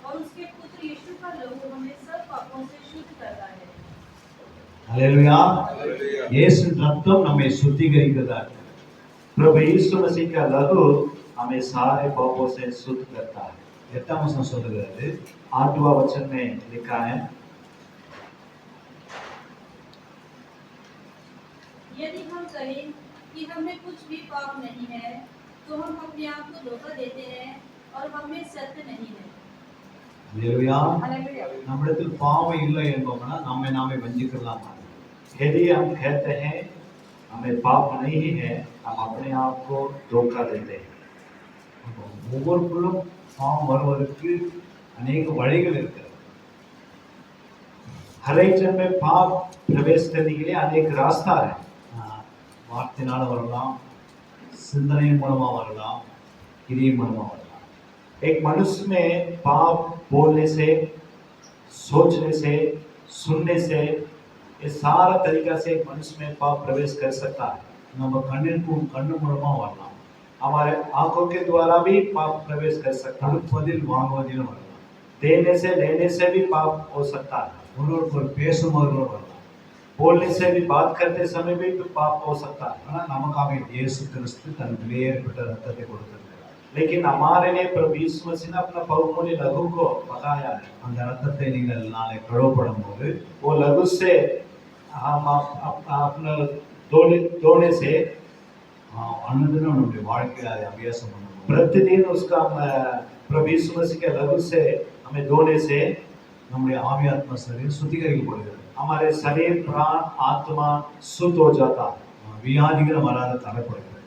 और उसके पुत्र यीशु का लहू हमें सब पापों से शुद्ध करता है। हालेलुया। यीशु रक्तम हमें शुद्धिकरिக்கிறதா है। प्रभु यीशु मसीह का लहू हमें सारे पापों से शुद्ध करता है। 8 वचन சொல்லுகிறது 8वां वचन में लिखा है, यदि हम कहें कि हमें कुछ भी पाप नहीं है तो हम अपने आप को धोखा देते हैं और हम में सत्य नहीं है। हालेलुया। हालेलुया। நம்மிடத்தில் பாவம் இல்லை என்போம்னா நம்மை நாமே வஞ்சிக்கலாம்। यदि हम कहते हैं हमें पाप नहीं है, हम अपने आप को धोखा देते हैं। ஒவ்வொருவருக்கும் பாவம் வருவதற்கு अनेक வழிகள் இருக்கிறது। हर एक जन में पाप प्रवेश करने के लिए अनेक रास्ता है। வார்த்தையினால வரலாம், சிந்தனை மூலமா வரலாம், கிரியை மூலமா வரலாம்। एक मनुष्य में पाप बोलने से, सोचने से, सुनने से, ये सारा तरीका से एक मनुष्य में पाप प्रवेश कर सकता है। நம்ம கண்ணு மூலமா வரலாம், हमारे आंखों के द्वारा भी पाप प्रवेश कर सकता है। கொடுப்பதில் வாங்குவதிலும் வரலாம், देने से लेने से भी पाप हो सकता है। ஒருவருக்கொரு பேசும்போது வரலாம், बोलने से भी, बात करते समय भी तो पाप हो सकता है। ஆனா நமக்காக இயேசு கிறிஸ்து தன் விலையேறப்பட்ட ரத்தத்தை கொடுத்திருக்கிறார்। लेकिन हमारे लिए प्रभु यीशु मसीह ने अपना बहुमूल्य लहू को बहाया है। அந்த ரத்தத்தை நீங்கள் நாளை கழுவப்படும்போது वो लहू से हम अपना धोने से अनुदिனம் நம்முடைய வாழ்க்கையில அதை அபியாசம் பண்ணணும்। प्रतिदिन उसका प्रभु यीशु मसीह के लहू से हमें धोने से நம்முடைய ஆவி ஆத்மா शरीर சுத்திகரிக்கப்படுகிறது। हमारे शरीर, प्राण, आत्मा शुद्ध हो जाता है। வியாதிகள் வராத தடைப்படுகிறது।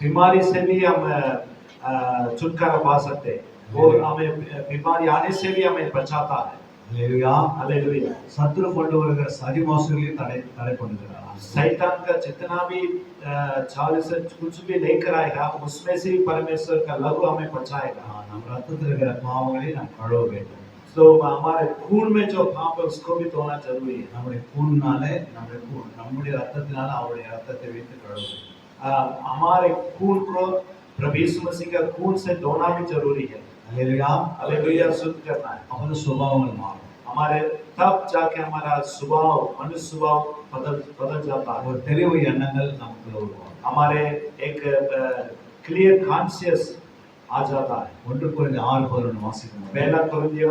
बीमारी से भी हम छुटकारा पा सकते हैं। वो हमें बीमारी आने से भी हमें बचाता है। Hallelujah, hallelujah. शत्रु கொண்டு வருகிற சதி மோசடிகளை தடை பண்ணுகிறார்। शैतान का जितना भी चाल से कुछ भी लेकर आएगा, उसमें से परमेश्वर का लहू हमें बचाएगा। हम रत्तத்தில் இருக்கிற பாவங்களை நாம் கழுவ வேண்டும்। तो हमारे खून में जो पाप है उसको भी धोना जरूरी है। நம்முடைய खूनனாலே நம்முடைய ரத்தத்தினால அவருடைய ரத்தத்தை வைத்து கழுவ। हमारे खून को प्रभु यीशु मसीह का खून से धोना भी जरूरी है। Hallelujah, hallelujah. शुद्ध करना है, हमारे स्वभावங்கள் मारो। हमारे तब जाके हमारा स्वभाव, मनुष्य स्वभाव बदल जाता है। और தெளிவு எண்ணங்கள் நமக்கு வரும்। हमारे एक क्लियर कॉन्शियस आ जाता है। 1 कोरिन्थियर 6:11 वासिकணும்। पहला कोरिन्थियर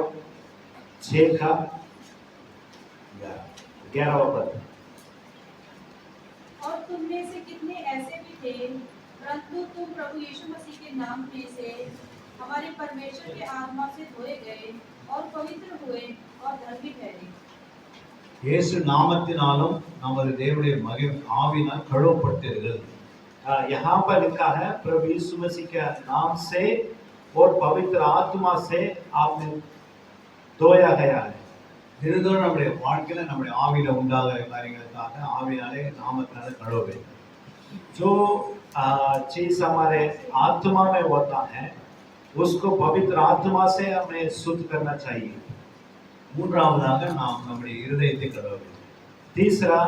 6:11 पद। और तुम में से कितने ऐसे भी थे, परंतु तुम प्रभु यीशु मसीह के नाम में से हमारे परमेश्वर के आत्मा से धोए गए और पवित्र हुए और धर्मी ठहरे। இயேசு நாமத்தினாலும் நமது தேவனுடைய மகிமை ஆவியினால் கழுவப்பட்டீர்கள்। यहाँ पर लिखा है प्रभु यीशु मसीह के नाम से और पवित्र आत्मा से आपने धोया गया है। தினந்தோறும் நம்முடைய வாழ்க்கையில நம்முடைய ஆவியில உண்டாகிற காரியங்களுக்காக ஆவியாலே நாமத்தினாலே கழுவ வேண்டும்। जो चीज हमारे आत्मा में होता है उसको पवित्र आत्मा से हमें शुद्ध करना चाहिए। மூன்றாவதாக நாம் நம்முடைய இருதயத்தை கழுவ வேண்டும்। तीसरा,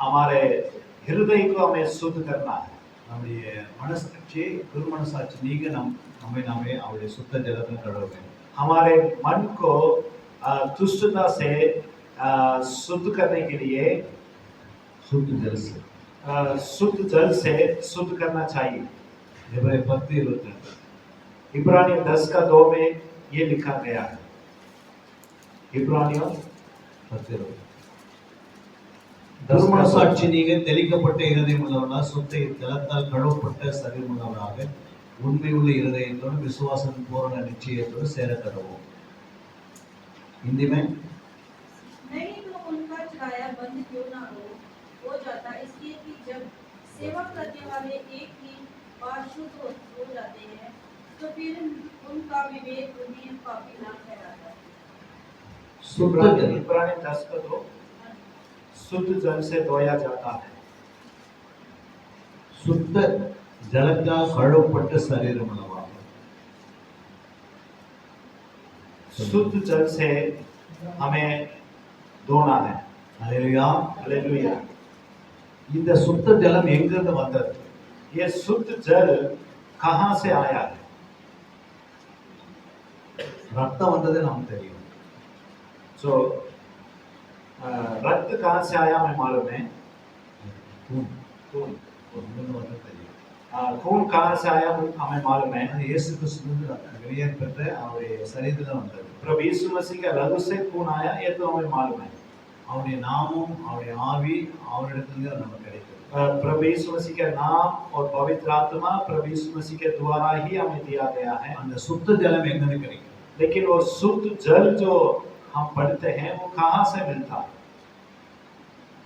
हमारे हृदय को हमें शुद्ध करना है। நம்முடைய மனசாட்சி, துர்மனசாட்சி நீங்க நம்மை நாமே அவருடைய சுத்த ஜலத்தில் கழுவ வேண்டும்। हमारे मन को दुष्टता से शुद्ध करने के लिए शुद्ध जल से शुद्ध करना चाहिए। इब्रानियों 10:2 में ये लिखा गया है। इब्रानियों 10:2 துர்மனசாட்சி நீங்க தெளிக்கப்பட்ட இருதயம் உள்ளவர்களாக, சுத்த ஜலத்தால் கழுவப்பட்ட சரீரம் உள்ளவர்களாக, உண்மை உள்ள இருதயத்தோடு விசுவாசத்தின் பூரண நிச்சயத்தோடு சேர கடவோம்। हिंदी में नहीं तो उनका छाया बंद क्यों ना हो जाता, इसलिए कि जब सेवा करने वाले एक ही बार शुद्ध हो जाते हैं तो फिर उनका विवेक उन्हें पापी ना ठहराता। इब्रानी 10:2 शुद्ध जल से धोया जाता है। शुद्ध जलத்தால் கழுவப்பட்ட சரீரம் உள்ளவா, शुद्ध जल से हमें धोना है। Hallelujah, hallelujah. இந்த சுத்த ஜலம் எங்கிருந்து வந்தது? ये शुद्ध जल कहाँ से आया है? ரத்தம் வந்தது நமக்கு தெரியும். So रक्त कहाँ से आया हमें मालूम है। खून खून இங்கிருந்து வந்தது தெரியும். खून कहाँ से आया हमें मालूम है। அது இயேசு கிறிஸ்துவிலிருந்து வெளியேற பெற்ற அவருடைய சரீரத்தில் வந்தது. प्रभु यीशु मसीह का लहू से खून आया, ये तो हमें मालूम है। அவருடைய நாமம் அவருடைய ஆவி அவரிடத்திலிருந்து நமக்கு கிடைத்தது. प्रभु यीशु मसीह के नाम और पवित्र आत्मा प्रभु यीशु मसीह के द्वारा ही हमें दिया गया है। அந்த சுத்த ஜலம் எங்கிருந்து கிடைக்கும்? लेकिन वो शुद्ध जल जो हम पढ़ते हैं वो कहाँ से मिलता है,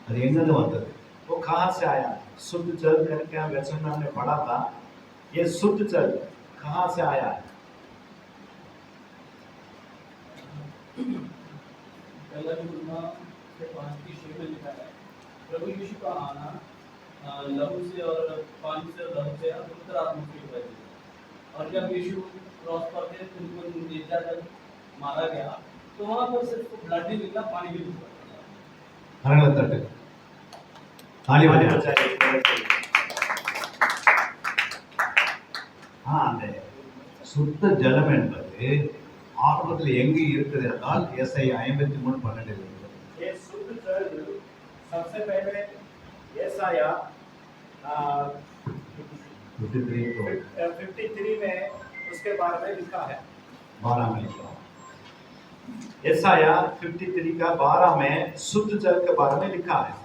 அது எங்கிருந்து வந்தது? वो कहाँ से आया। शुद्ध जल करके हम वचन में हमने पढ़ा था, ये शुद्ध जल कहाँ से आया है। पहला यूहन्ना 5:6 में लिखा है, प्रभु यीशु का आना लहू से और पानी से लहू से पवित्र आत्मा की वजह से। और जब यीशु क्रॉस पर थे तो उनको निर्जा जब मारा गया तो वहाँ पर सिर्फ ब्लड नहीं निकला, पानी भी निकला। கரங்களை தட்டு. தாலி हमारे வாங்க. बचाए அந்த சுத்த ஜலம் என்பது ஆரம்பத்தில் எங்கு இருக்குது என்றால் ஏசாயா 53:12 இருக்கிறது. ये शुद्ध जल सबसे पहले यशायाह 53 में उसके बारे में लिखा है। 12 में लिखा है. यशायाह 53 का 12 में शुद्ध जल के बारे में लिखा है।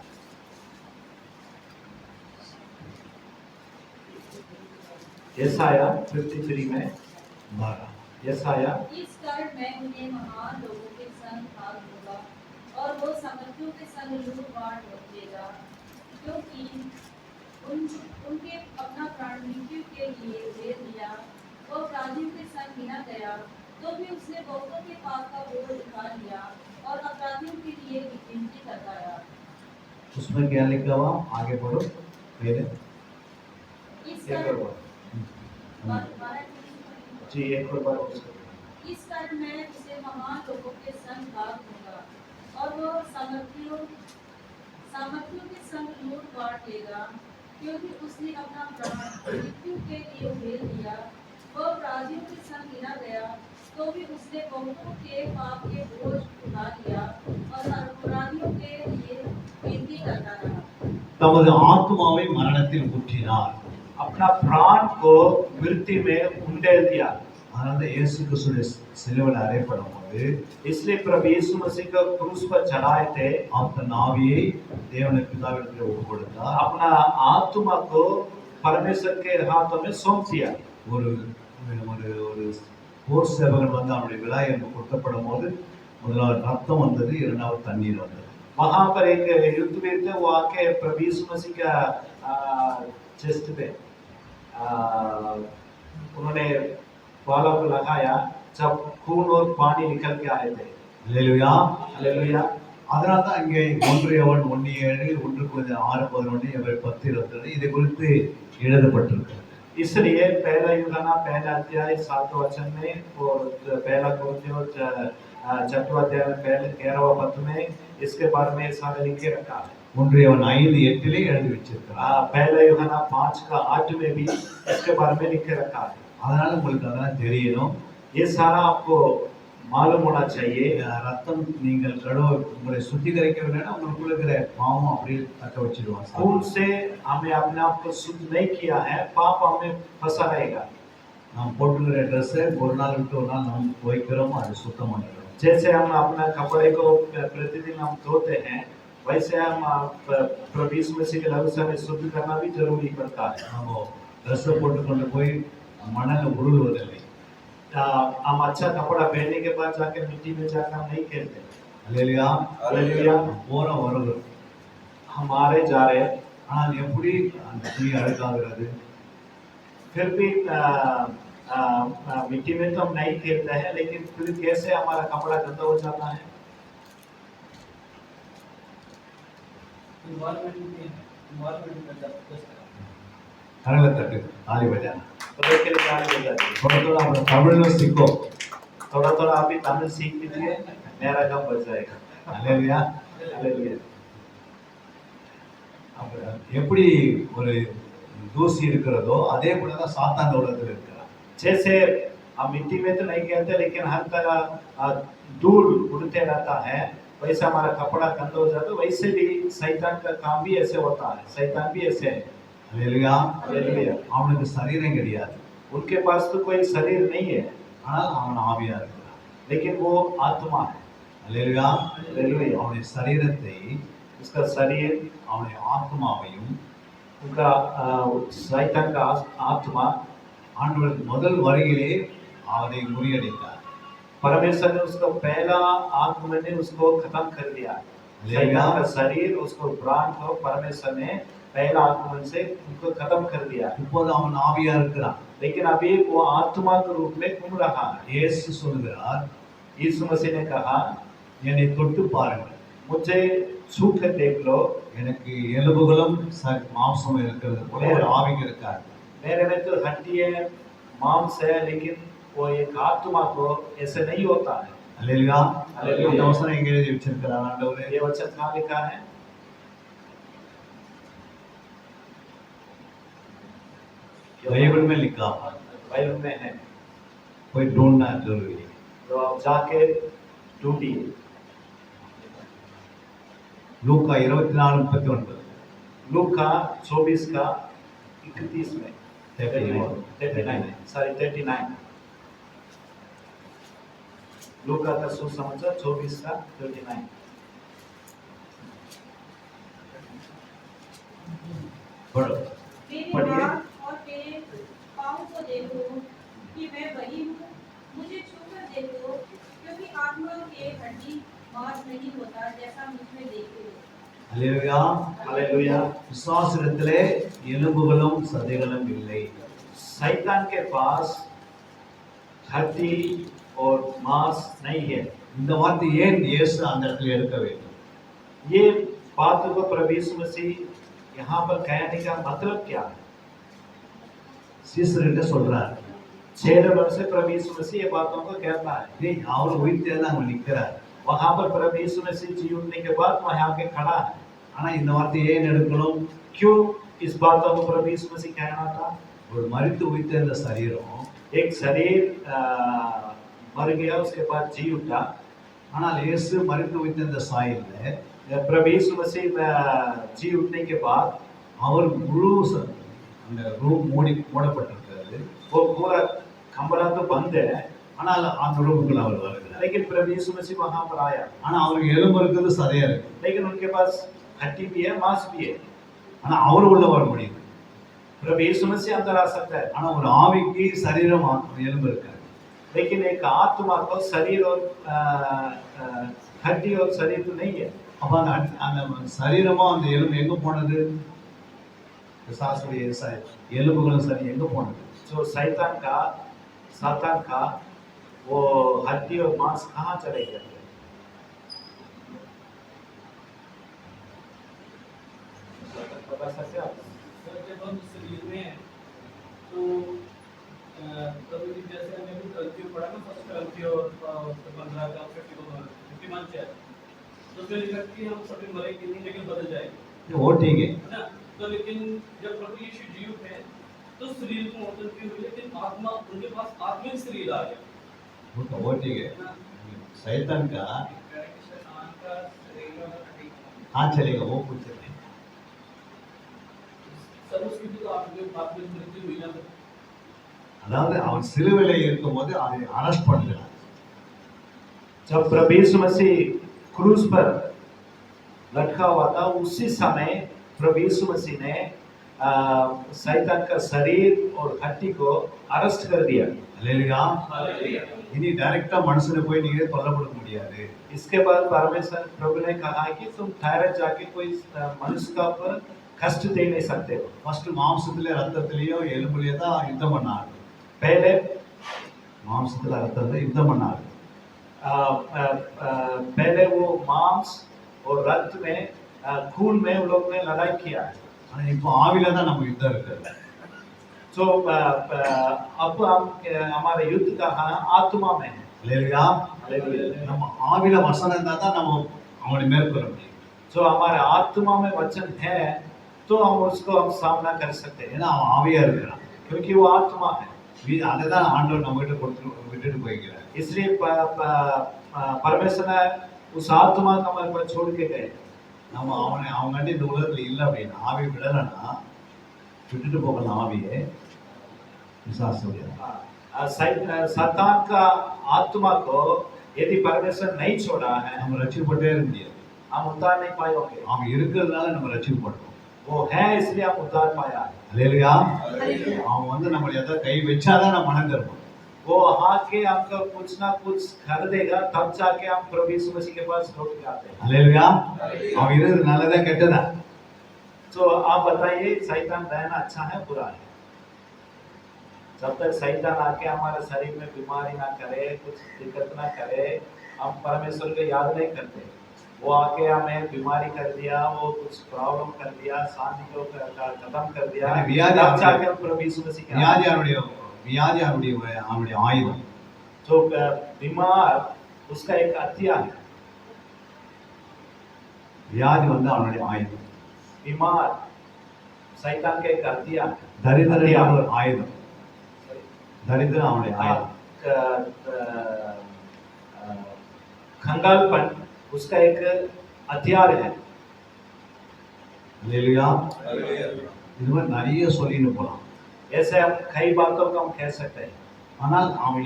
यशायाह 53 में 12. यशायाह इस कारण मैं उन्हें महान लोगों के संग भाग दूंगा और वो सामर्थियों के संग लूट बांट देगा, क्योंकि उनके अपना प्राण मृत्यु के लिए दे दिया। वो अपराधियों के संग गिना गया, तो भी उसने बहुतों के पाप का बोझ उठा लिया और अपराधियों के लिए गिनती करता रहा। उसमें क्या लिखा हुआ? आगे पढ़ो. फिर इस एक कारण और जी एक और बार इस कारण मैं उसे महान लोगों के संग भाग दूंगा और वो सामर्थियों के संग लूट बांट लेगा, क्योंकि उसने अपना प्राण मृत्यु के लिए उधेड़ दिया। वो अपराधियों के संग गिना गया, तो भी उसने बहुतों के पाप के बोझ उठा लिया और अपराधियों के लिए गिनती करता रहा। தமது ஆத்மாவை மரணத்தில் ஊற்றினார். अपना प्राण को मृत्यु में उंडेल दिया। அதனால இயேசு கிறிஸ்துவின் சிலுவையில் அறையப்படும் போது इसलिए प्रभु यीशु मसीह को क्रूस पर चढ़ाए थे, அவர் தன் ஆவியை தேவனுடைய பிதாவிடத்தில் ஒப்பு கொடுத்தார். अपना आत्मा को परमेश्वर के हाथों में सौंप दिया। ஒரு ஒரு ஒரு போர் சேவகன் வந்து அவனுடைய விலாயம் கொடுக்கப்படும் போது முதலாவது ரத்தம் வந்தது, இரண்டாவது தண்ணீர் வந்தது. वहां पर एक युद्धवीर थे, वो आके प्रभु यीशु मसीह का चेस्ट पे उन्होंने बाला को लगाया, जब खून और पानी निकल के आए थे। அல்லேலூயா. हालेलुया। அதனால தான் இங்கே 1 1:7 6:11 இவர் 10:22 இதை குறித்து எழுதப்பட்டிருக்கிறது. इसलिए पहला यूहन्ना पहला अध्याय 7 वचन में और पहला कोरिन्थियों 6वां अध्याय में पहले 11वां पद में इसके बारे में सारे लिखे रखा है। 1 5:8 எழுதி வச்சிருக்கிறார். पहला यूहन्ना 5 का 8 में भी इसके बारे में लिखे रखा है। அதனால உங்களுக்கு அதெல்லாம் தெரியணும். ये सारा आपको मालूम होना चाहिए। ரத்தம் நீங்கள் உங்களை சுத்திகரிக்கவில்லைன்னா உங்களுக்குள்ள இருக்கிற பாவம் அப்படியே தக்க வச்சிடுவாங்க. खून से हमें अपने आप को शुद्ध नहीं किया है, पाप हमें फंसा रहेगा। நாம் போட்டுக்கிற ட்ரெஸ்ஸை ஒரு நாள் விட்டு ஒரு நாள் நாம் துவைக்கிறோம், அது சுத்தம் பண்ணிடுறோம். जैसे हम अपना कपड़े को प्रतिदिन हम धोते हैं, वैसे हम प्रभु यीशु मसीह के लहू से हमें शुद्ध करना भी जरूरी पड़ता है। நம்ம ட்ரெஸ்ஸை போட்டு கொண்டு போய் மணல உருள்வதில்லை. हम अच्छा कपड़ा पहनने के बाद जाके मिट्टी में जाकर हम नहीं खेलते। அல்லேலூயா. हालेलुया। போறோம் வருது. हमारे जा रहे, ஆனால் எப்படி அந்த துணி அழுக்காகிறது? फिर भी मिट्टी में तो हम नहीं खेलते हैं, लेकिन फिर कैसे हमारा कपड़ा गंदा हो जाता है। इन्वायरमेंट में जब கரங்களை தட்டு. தாலி बजाना. तो देख के गाली हो जाती है। थोड़ा थोड़ा अपना तमिल में सीखो. थोड़ा थोड़ा आप भी तमिल सीख लीजिए, मेरा काम बच जाएगा। அல்லேலூயா. हालेलुया। அப்புறம் எப்படி ஒரு தூசி இருக்கிறதோ அதே போல தான் சாத்தான் உலகத்தில் இருக்கிறான். जैसे हम मिट्टी में तो नहीं खेलते, लेकिन हर तरह धूल उड़ते रहता है, वैसे हमारा कपड़ा गंदा हो जाता है। वैसे भी शैतान का काम भी ऐसे होता है, शैतान भी ऐसे है। அல்லேலூயா. हालेलुया। அவனுக்கு சரீரம் கிடையாது, उनके पास तो कोई शरीर नहीं है, ஆனால் அவன் ஆவியா இருக்கிறான். लेकिन वो आत्मा है। அல்லேலூயா. हालेलुया। அவனுடைய சரீரத்தை, उसका शरीर, அவனுடைய ஆத்மாவையும் उनका शैतान का आत्मा ஆண்டவர் முதல் வருகையிலே அவனை முறியடித்தார். परमेश्वर ने उसको पहला आत्मा ने उसको खत्म कर दिया। शैतान का शरीर, उसको प्राण को परमेश्वर ने पहला आत्मा से उनको खत्म कर दिया। இப்போது அவன் ஆவியா இருக்கிறான். लेकिन अभी वो आत्मा के रूप में घूम रहा है। இயேசு சொல்கிறார், यीशु मसीह ने कहा, என்னை தொட்டு பாருங்கள், मुझे छू कर देख लो, எனக்கு எலும்புகளும் மாംசம் இருக்கிறது போல ஒரு ஆவிங்க இருக்காது. मेरे में तो हड्डी है, मांस है, लेकिन वो एक आत्मा को ऐसे नहीं होता है। அல்லேலூயா. அல்லேலூயா. அந்த வசனம் எங்க எழுதி வச்சிருக்கிறார் ஆண்டவரே? ये वचन कहाँ लिखा है? बाइबल में लिखा हुआ है, बाइबल में है, कोई ढूंढना जरूरी है. तो आप जाके ढूंढिए। லூக்கா 24:39. लूका 24 का 31 में 39. 39 लूका का सुसमाचार 24 का 39। पढ़ो. मेरे पढ़िए। हाथ और मेरे पाँव को देखो कि मैं वही हूँ, मुझे छूकर देखो, क्योंकि आत्मा के हड्डी मांस नहीं होता जैसा मुझमें देखे हो। அல்லேலூயா. हालेलुया। விசுவாசத்திலே எலும்புகளும் சதைகளும் இல்லை. शैतान के पास हड्डी और मांस नहीं है। இந்த வார்த்தை ஏன் இயேசு அந்த இடத்துல எடுக்க வேண்டும்? ये बात को प्रभु यीशु मसीह यहाँ पर कहने का मतलब क्या है? சீசர்கிட்ட சொல்றார், 6 वर्ष से प्रभु यीशु मसीह ये बातों को कहता है। டேய் அவர் உயிர்த்தெழுந்து அங்க நிக்கிறார். वहां पर प्रभु यीशु मसीह जी उठने के बाद वहां आके खड़ा है। ஆனா இந்த வார்த்தையை ஏன் எடுக்கணும்? क्यों इस बातों को प्रभु यीशु मसीह कहना था? ஒரு மரித்து உயிர்த்தெழுந்த சரீரம், एक शरीर मर गया, उसके बाद जी उठा। ஆனால் இயேசு மரித்து உயிர்த்தெழுந்த சாயல்ல प्रभु यीशु मसीह जी उठने के बाद அவர் முழு அந்த ரூம் மூடப்பட்டிருக்கிறது. वो पूरा कमरा तो बंद है, ஆனால் அந்த ரூமுக்குள்ள அவர் வருகிறார். लेकिन प्रभु यीशु मसीह वहां पर आया। ஆனா அவருக்கு எலும்பு இருக்குது, சதையா இருக்கு. लेकिन उनके पास हड्डी भी है, मांस भी है। ஆனா அவரு உள்ள வர முடியும். प्रभु यीशु मसीह अंदर आ सकता है, ஆனா ஒரு ஆவிக்கு சரீரம் எலும்பு இருக்காது. लेकिन एक आत्मा को शरीर और हड्डी और शरीर तो नहीं है। அப்ப அந்த சரீரமா அந்த எலும்பு எங்க போனது? பிசாசுடைய எலும்புகளும் சரி எங்க போனது? जो सातान का वो हड्डी और मांस कहाँ चले गए? बता सकते आप? जब हम शरीर में हैं, तो प्रभु जी जैसे हमें भी गलतियों पड़ा ना, फर्स्ट गलती और 15 का 51 से तो उसमें लिखा कि हम सभी मरेंगे नहीं, लेकिन बदल जाएंगे, वो ठीक है. है ना? तो लेकिन जब प्रभु यीशु जी उठे तो शरीर को मौत की हुई, लेकिन आत्मा उनके पास आत्मिक शरीर आ गया, वो ठीक है. है ना? शैतान का शैतान का शरीर और हड्डी हाँ चलेगा, वो कुछ नहीं. सब उसकी भी तो आत्मिक मृत्यु हुई ना। அதாவது அவன் சிலுவையில இருக்கும்போது அதை அரெஸ்ட் பண்ணுகிறான். जब प्रभु यीशु मसीह क्रूस पर लटका हुआ था, उसी समय प्रभु यीशु मसीह ने शैतान का शरीर और हड्डी को अरेस्ट कर दिया। அல்லேலூயா. हालेलुया। இனி டைரக்டா மனுஷனை போய் நீங்க கொல்லப்பட முடியாது. इसके बाद परमेश्वर प्रभु ने कहा कि तुम ठहरे जाके कोई मनुष्य का पर कष्ट दे नहीं सकते हो। ஃபர்ஸ்ட் மாம்சத்திலே ரத்தத்திலேயும் எலும்புலயே தான் யுத்தம் பண்ணாங்க. पहले மாம்சத்துல ரத்தத்துல யுத்தம் பண்ணாங்க. पहले वो मांस और रक्त में खून में उन लोगों ने लड़ाई किया है। ஆனா இப்போ ஆவில தான் நம்ம யுத்தம் இருக்குது. तो अब हम हमारे युद्ध का आत्मा में है। அல்லேலூயா. हालेलुया। நம்ம ஆவில வசனம் இருந்தா தான் நம்ம அவனை மேற்கொள்ள முடியும். जो हमारे आत्मा में वचन है तो हम उसको हम सामना कर सकते हैं, ஏன்னா அவன் ஆவியா இருக்கிறான். क्योंकि वो आत्मा है। அதுதான் ஆண்டவர் நம்ம கிட்ட கொடுத்து விட்டுட்டு போய்க்கிறார். इसलिए परमेश्वर ने उस आत्मा को हमारे पास छोड़ के गए। நம்ம அவங்க இந்த உலகத்துல இல்லை அப்படின்னா ஆவி விடலைன்னா விட்டுட்டு போகலாம் ஆவியே பிசாசுடைய. शैतान का आत्मा को यदि परमेश्वर नहीं छोड़ा है நம்ம ரட்சிக்கப்பட்டே இருக்க முடியாது. हम उतार नहीं पाए होंगे। அவன் இருக்கிறதுனால நம்ம ரட்சிக்கப்பட்டோம். वो है इसलिए हम उतार पाया। அல்லேலூயா. அவன் நம்மளை ஏதாவது கை வச்சாதான் நம்ம மனம் திரும்பும். वो आके आपका कुछ ना कुछ कर देगा, तब जाके हम प्रभु यीशु मसीह के पास लौट के आते हैं। அல்லேலூயா. அவன் இருக்கிறது நல்லதா கெட்டதா? तो आप बताइए शैतान रहना अच्छा है बुरा है? जब तक शैतान आके हमारे शरीर में बीमारी ना करे, कुछ दिक्कत ना करे, हम परमेश्वर को याद नहीं करते। वो आके हमें बीमारी कर दिया, वो कुछ प्रॉब्लम कर दिया, शांति को खत्म कर दिया, तब जाके हम प्रभु यीशु मसीह के வியாதி அவனுடைய ஆயுதம். जो बीमार उसका एक हथियार है। வியாதி அவனுடைய ஆயுதம். बीमार शैतान का एक हथियार है। தரித்திரம் ஒரு ஆயுதம். தரித்திரம் அவனுடைய ஆயுதம். कंगालपन उसका एक हथियार है। அல்லேலூயா. இது மாதிரி நிறைய சொல்லிட்டு போலாம். ऐसे हम कई बातों को हम कह सकते हैं। ஆனால் அவன்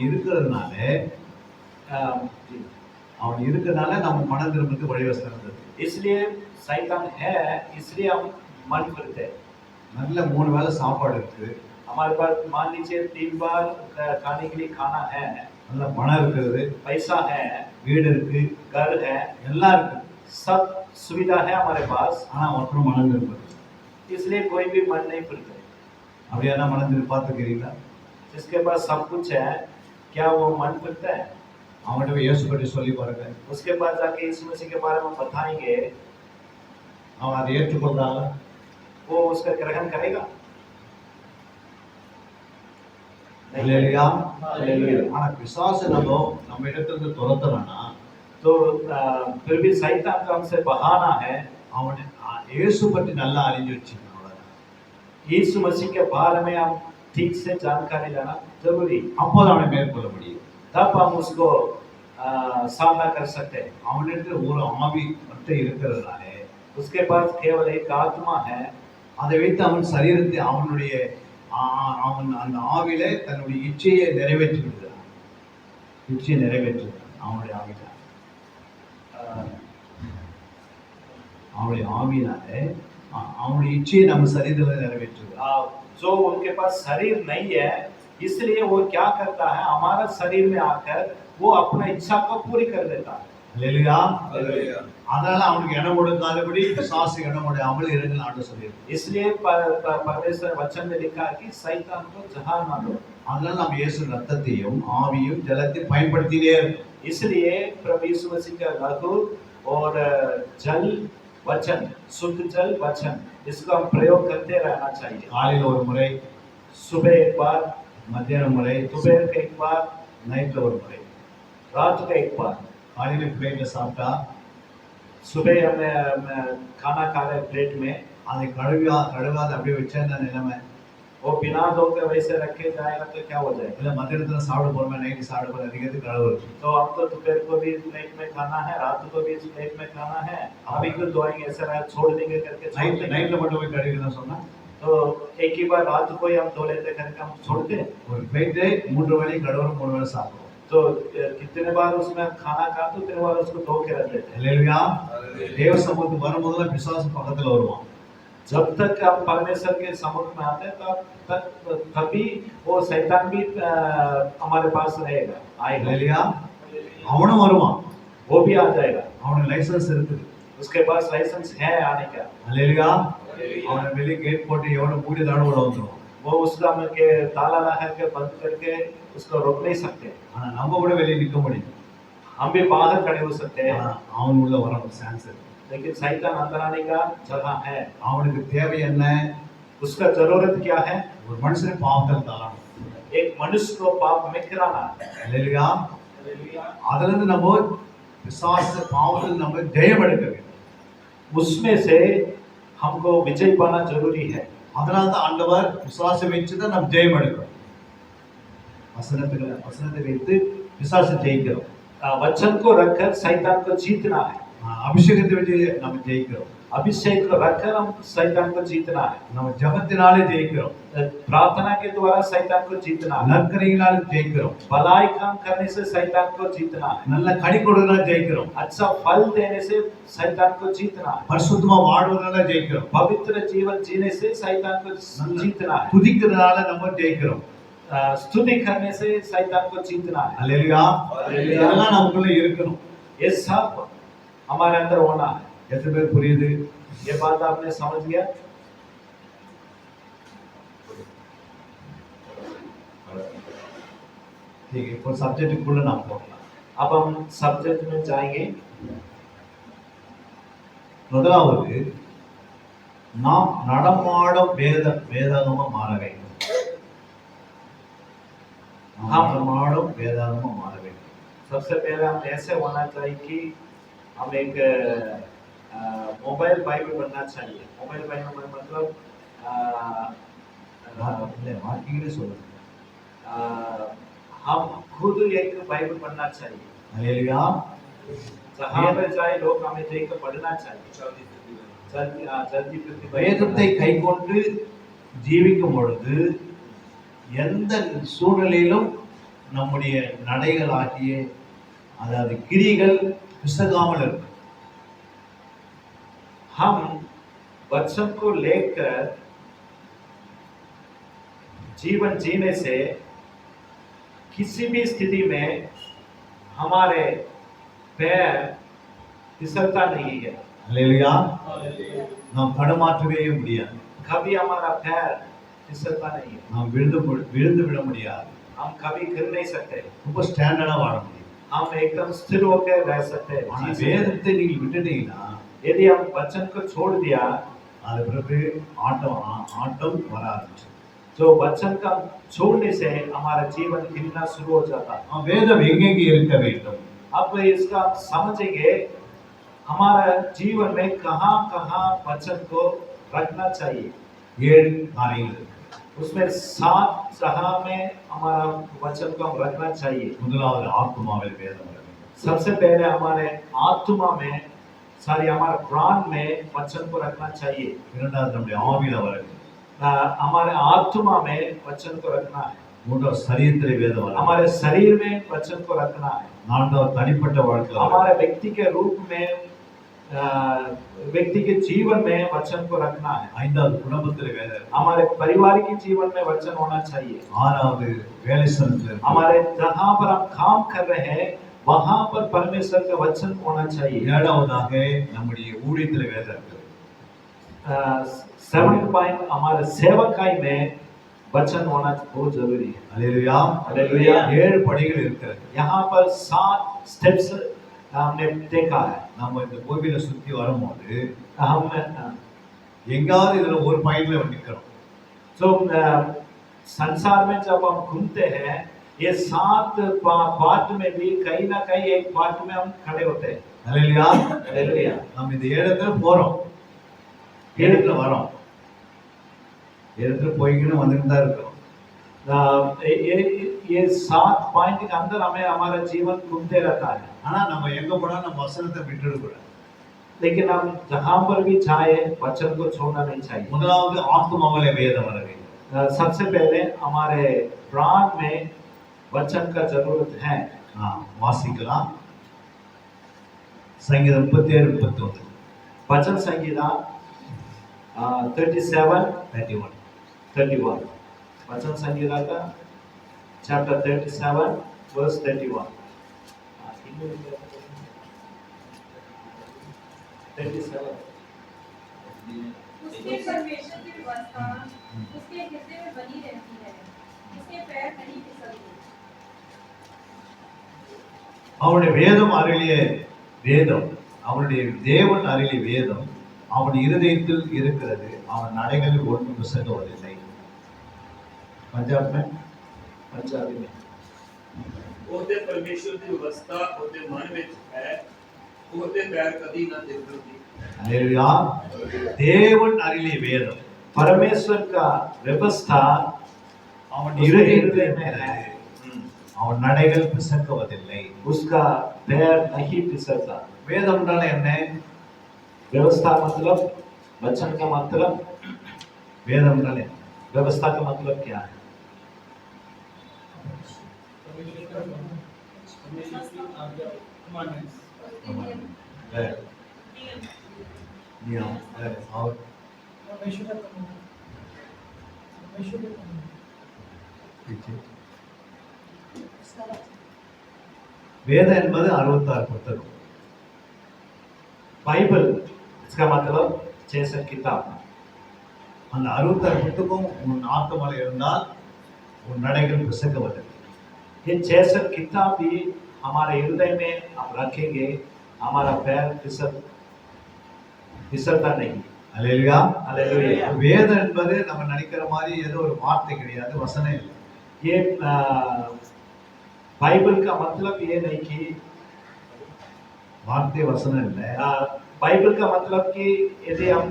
இருக்கிறதுனால நம்ம மனம் திரும்புறதுக்கு வழிவகுக்கிறது. इसलिए शैतान है, इसलिए हम मन फिरते हैं। நல்ல 3 வேளை சாப்பாடு இருக்கு. हमारे पास मान लीजिए 3 बार खाने के लिए खाना है, நல்ல பணம் இருக்குது, पैसा है, வீடு இருக்கு, घर है, எல்லாம் இருக்கு. सब सुविधा है हमारे पास, ஆனா ஒருத்தரும் மனம் திரும்புறது. इसलिए कोई भी मन नहीं फिरते। அப்படியான மனம் திரும்பி பார்த்துக்கிறீங்களா? जिसके पास सब कुछ है, क्या वो मन फिरता है? அவன்கிட்ட இயேசு பற்றி சொல்லி பாருங்க. उसके बाद जाके यीशु मसीह के बारे में बताएंगे, அவன் அதை ஏற்றுக்கொள்றாங்க, वो उसका ग्रहण करेगा? அல்லேலூயா. हालेलुया। ஆனா பிசாசு நம்ம இடத்துல துரத்துறானா, तो फिर भी शैतान को हमसे बहाना है। அவன் இயேசு பற்றி நல்லா அறிஞ்சு வச்சுக்கணும். यीशु मसीह के बारे में हम ठीक से जानकारी लेना जरूरी, அப்போது அவனை மேற்கொள்ள முடியும். तब हम उसको सामना कर सकते हैं। அவனிடத்துல ஒரு ஆவி மட்டும் இருக்கிறதுனால उसके पास केवल एक आत्मा है, அதை வைத்து அவன் சரீரத்தை அவன் அந்த ஆவில தன்னுடைய இச்சையை நிறைவேற்றி விடுகிறான். இச்சையை நிறைவேற்றுகிறான் அவனுடைய ஆவியில. அவனுடைய ஆவியினால அவனுடைய இச்சையை நம்ம சரீரத்தில் நிறைவேற்றுகிறான். जो उनके पास शरीर नहीं है, इसलिए वो क्या करता है, हमारा शरीर में आकर वो अपना इच्छा को पूरी कर देता है। அல்லேலூயா. அதனால அவனுக்கு இடம் கொடுக்காதபடி பிசாசு இடம் கொடாமல் இருங்கள் ஆண்டவர் சொல்லியிருக்கார். इसलिए परमेश्वर वचन में लिखा है कि शैतान को जहां ना दो। அதனால நம்ம இயேசு ரத்தத்தையும் ஆவியும் ஜலத்தையும் பயன்படுத்தினே இருக்கோம். इसलिए प्रभु यीशु मसीह का लहू और जल वचन, शुद्ध जल वचन, इसको हम प्रयोग करते रहना चाहिए। காலையில் ஒரு முறை, सुबह एक बार, மத்தியானம் முறை, दोपहर का एक बार, நைட்ல ஒரு முறை. रात का एक बार। காலையில பிளேட்ல சாப்பிட்டா सुबह हमने खाना खा रहे प्लेट में, அதை கழுவாத அப்படியே வச்சா என்ன நிலைமை? वो बिना धोकर वैसे रखे जाएगा तो क्या हो जाएगा? இல்லை மத்தியானத்துல சாப்பிட போறோமே, நைட்டு சாப்பிட போற அதிகத்துக்கு கழுவுறது. तो हम तो दोपहर को भी इस प्लेट में खाना है, रात को भी इस प्लेट में खाना है, अभी क्यों धोएंगे, ऐसा रहा छोड़ देंगे करके छोड़ देंगे। நைட்ல மட்டும் போய் கழுவிக்கணும் சொன்னா तो एक ही बार रात को ही हम धो लेते करके हम छोड़ते हैं। ஒரு பிளேட்டு 3 வேளையும் கழுவுறோம், 3 வேளை சாப்பிடுவோம். तो कितने बार उसमें खाना खाते, उतने बार उसको धो के रख देते हैं। அல்லேலூயா. தேவ சமூகத்துக்கு வரும்போதெல்லாம் பிசாசு பக்கத்துல வருவான். जब तक हम परमेश्वर के समुख में आते हैं तभी वो शैतान भी हमारे पास रहेगा, आएगा। அல்லேலூயா. அவனும் வருவான், वो भी आ जाएगा, அவனுக்கு லைசன்ஸ் இருக்குது. उसके पास लाइसेंस है आने का। அல்லேலூயா. அவனை வெளியே கேட் போட்டு எவனை மூடி தாழ்வுல வந்துடும். वो उसका के ताला लगा के बंद करके उसको रोक नहीं सकते, ஆனா நம்ம கூட வெளியே நிற்க முடியும். हम भी बाहर खड़े हो सकते हैं, ஆனா அவன் உள்ள வர சான்ஸ் இருக்கு. लेकिन शैतान अंदर आने का जगह है। அவனுக்கு தேவை என்ன? उसका जरूरत क्या है? ஒரு மனுஷனை பாவத்தில் தள்ளணும். एक मनुष्य को पाप में गिराना। அல்லேலூயா. அதுல இருந்து நம்ம பிசாசு பாவத்தில் நம்ம ஜெயம் எடுக்க வேண்டும். उसमें से हमको विजय पाना जरूरी है। அதனால தான் ஆண்டவர் பிசாசை வச்சு தான் நம்ம ஜெயம் எடுக்கணும். வசனத்தை வைத்து பிசாசை ஜெயிக்கிறோம். वचन को रखकर शैतान को जीतना है। அபிஷேகத்தை வச்சு நம்ம ஜெயிக்கிறோம். अभिषेक को रखकर हम शैतान को जीतना है। நம்ம ஜெபத்தினாலே ஜெயிக்கிறோம். प्रार्थना के द्वारा शैतान को जीतना है। நற்கிரியையினால ஜெயிக்கிறோம். भलाई काम करने से शैतान को जीतना है। நல்ல கனி கொடுறதுனால ஜெயிக்கிறோம். अच्छा फल देने से शैतान को जीतना है। பரிசுத்தமா வாழ்வதனால ஜெயிக்கிறோம். पवित्र जीवन जीने से शैतान को जीतना है। துதிக்கிறதுனால நம்ம ஜெயிக்கிறோம். स्तुति करने से शैतान को जीतना है। அல்லேலூயா. இதெல்லாம் நமக்குள்ள இருக்கணும். ये सब हमारे अंदर होना है। எத்தனை பேர் புரியுது? ये बात आपने समझ गया? ठीक है, இப்போ சப்ஜெக்ட்டுக்குள்ள நாம் போகலாம். अब हम सब्जेक्ट में जाएंगे। முதலாவது நாம் நடமாடும் வேதாகமா மாற வேண்டும். நடமாடும் வேதாகமா மாற வேண்டும். सबसे पहले हम ऐसे होना चाहिए कि हम एक मोबाइल बाइबल बनना चाहिए। मोबाइल बाइबल मतलब இல்லை, வாக்கியங்களே சொல்லுங்க. हम खुद एक बाइबल बनना चाहिए। அல்லேலூயா. जहाँ पे जाए लोग हमें देख कर पढ़ना चाहिए। जल्दी வேதத்தை கைக்கொண்டு ஜீவிக்கும் பொழுது எந்த சூழ்நிலையிலும் நம்முடைய நடைகள் ஆகிய அதாவது கிரிகள் பிசகாமல் இருக்கும். हम वचन को लेकर जीवन जीने से किसी भी स्थिति में हमारे पैर फिसलता नहीं है। அல்லேலூயா. நாம் தடுமாற்றவே முடியாது. कभी हमारा पैर फिसलता नहीं है। நாம் விழுந்து விட முடியாது. हम कभी गिर नहीं सकते। ரொம்ப ஸ்டாண்டர்டா வாழ முடியும். हम एकदम स्थिर होकर रह सकते हैं। ஆனா வேதத்தை நீங்கள் விட்டுட்டீங்கன்னா यदि हम वचन को छोड़ दिया அது பிறகு ஆட்டம் வர ஆரம்பிச்சு. जो वचन का छोड़ने से हमारा जीवन गिरना शुरू हो जाता है। வேதம் எங்கெங்கே இருக்க வேண்டும்? अब इसका समझेंगे हमारा जीवन में कहाँ-कहाँ वचन को रखना चाहिए। 7 காரியங்கள் இருக்கு. उसमें 7 जगह में हमारा वचन को हम रखना चाहिए। முதலாவது ஆத்மாவில் வேதம் வர வேண்டும். सबसे पहले हमारे आत्मा में हमारे प्राण में वचन को रखना चाहिए। இரண்டாவது நம்முடைய ஆவியில வர வேண்டும். हमारे आत्मा में वचन को रखना है। மூன்றாவது சரீரத்திலே வேதம் வர வேண்டும். हमारे शरीर में वचन को रखना है। நான்காவது தனிப்பட்ட வாழ்க்கையில हमारे व्यक्ति के रूप में व्यक्ति के जीवन में वचन को रखना है। ஐந்தாவது குடும்பத்திலே வேதம். हमारे परिवार के जीवन में वचन होना चाहिए। ஆறாவது வேலை स्थल हमारे जहाँ पर हम काम कर रहे हैं वहाँ पर परमेश्वर का वचन होना चाहिए। ஏழாவதாக நம்முடைய ஊழியத்திலே வேதம் இருக்கு. 7 पॉइंट हमारे सेवकाई में वचन होना बहुत जरूरी है। அல்லேலூயா. हालेलुया। 7 படிகள் இருக்கிறது. यहाँ पर 7 स्टेप्स हमने देखा है। நம்ம இந்த பூமியில சுத்தி வரும்போது हम எங்காவது இதுல ஒரு பாயிண்ட்ல நிக்கிறோம். जो संसार में जब हम घूमते हैं ये 7 पार्ट में भी कहीं ना कहीं एक पार्ट में हम खड़े होते हैं। அல்லேலூயா. हालेलुया। நம்ம இந்த இடத்துல போறோம், இடத்துல வரோம், இடத்துல போய்க்கிட்டு வந்துட்டு தான் இருக்கிறோம். ये 7 पॉइंट के अंदर हमें हमारा जीवन घूमते रहता है। ஆனா நம்ம எங்க போனா நம்ம வசனத்தை விட்டுட கூடாது. लेकिन हम जहाँ पर भी जाए वचन को छोड़ना नहीं चाहिए। முதலாவது ஆத்மாவிலே வேதம் வர வேண்டும். सबसे पहले हमारे प्राण में वचन का जरूरत है। வாசிக்கலாம். சங்கீதம் 37 31. वचन संहिता 37 31। वचन संहिता का चैप्टर 37 वर्स 31। 37। उसके परमेश्वर की व्यवस्था उसके हृदय में बनी रहती है, उसके पैर नहीं फिसलते। அவனுடைய வேதம் அருளிய வேதம், அவனுடைய தேவன் அருளிய வேதம் அவன் இருதயத்தில் இருக்கிறது. அவன் நடைகளில் ஒன்றும் பிசகுவதில்லை. पंजाबी में ਉਹਦੇ ਪਰਮੇਸ਼ਰ ਦੀ ਵਿਵਸਥਾ ਉਹਦੇ ਮਨ ਵਿੱਚ ਹੈ, ਉਹਦੇ ਪੈਰ ਕਦੀ ਨਾ ਫਿਸਲਦੇ। அல்லேலூயா. தேவன் அருளிய வேதம், परमेश्वर का व्यवस्था அவன் हृदय இருதயத்தில் में है। இருக்கிறது. அவன் நடைகள் பிசக்குவதில்லை. उसका पैर नहीं फिसलता। வேதம் என்றால் என்ன? व्यवस्था मतलब, वचन का मतलब, வேதம் என்றால் என்ன? व्यवस्था का मतलब क्या है? परमेश्वर की आज्ञा, commandments। வேற, நியமம், வேற, அவர் வேதம் என்பது 66 புத்தகம். बाइबल इसका मतलब 66 किताब। அந்த 66 புத்தகம் உன் ஆத்மால இருந்தால் உன் நடைகள் பிசக்குவதில்லை. ये 66 किताब भी हमारे हृदय में हम रखेंगे, हमारा पैर फिसलता नहीं। அல்லேலூயா. हालेलुया। வேதம் என்பது நம்ம நினைக்கிற மாதிரி ஏதோ ஒரு வார்த்தை கிடையாது, வசனம் இல்லை. ये बाइबल का मतलब ये नहीं कि வார்த்தை வசனம் இல்லை. बाइबल का मतलब कि यदि हम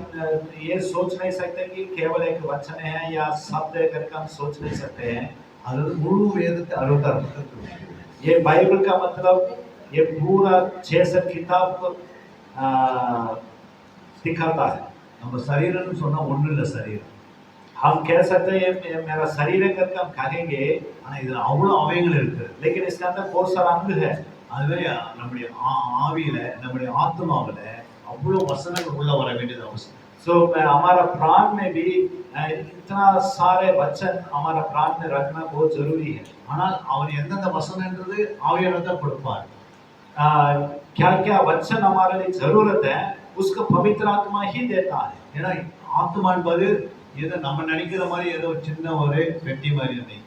ये सोच नहीं सकते कि केवल एक वचन है या शब्द है करके हम सोच नहीं सकते हैं। அது முழு வேதத்தை 66 புத்தகத்தில் ये बाइबल का मतलब ये पूरा 66 किताब को दिखाता है। நம்ம சரீரம்னு சொன்னா ஒண்ணு இல்லை சரீரம். हम कह सकते हैं ये मेरा शरीर है करके हम कहेंगे, ஆனா இதுல அவ்வளவு அவயங்கள் இருக்கு. लेकिन इसके अंदर बहुत सारा अंग है। அதுவே நம்முடைய ஆவியில, நம்முடைய ஆத்மாவில அவ்வளவு வசனங்கள் உள்ள வர வேண்டியது அவசியம். सो हमारा प्राण में भी इतना सारे वचन हमारा प्राण में रखना बहुत जरूरी है। ஆனால் அவர் எந்தெந்த வசனன்றது ஆவியானவர் தான் கொடுப்பார். क्या क्या वचन हमारे लिए जरूरत है उसको पवित्र आत्मा ही देता है। ஏன்னா ஆத்மா என்பது ஏதோ நம்ம நினைக்கிற மாதிரி ஏதோ சின்ன ஒரு பெட்டி மாதிரி இல்லை.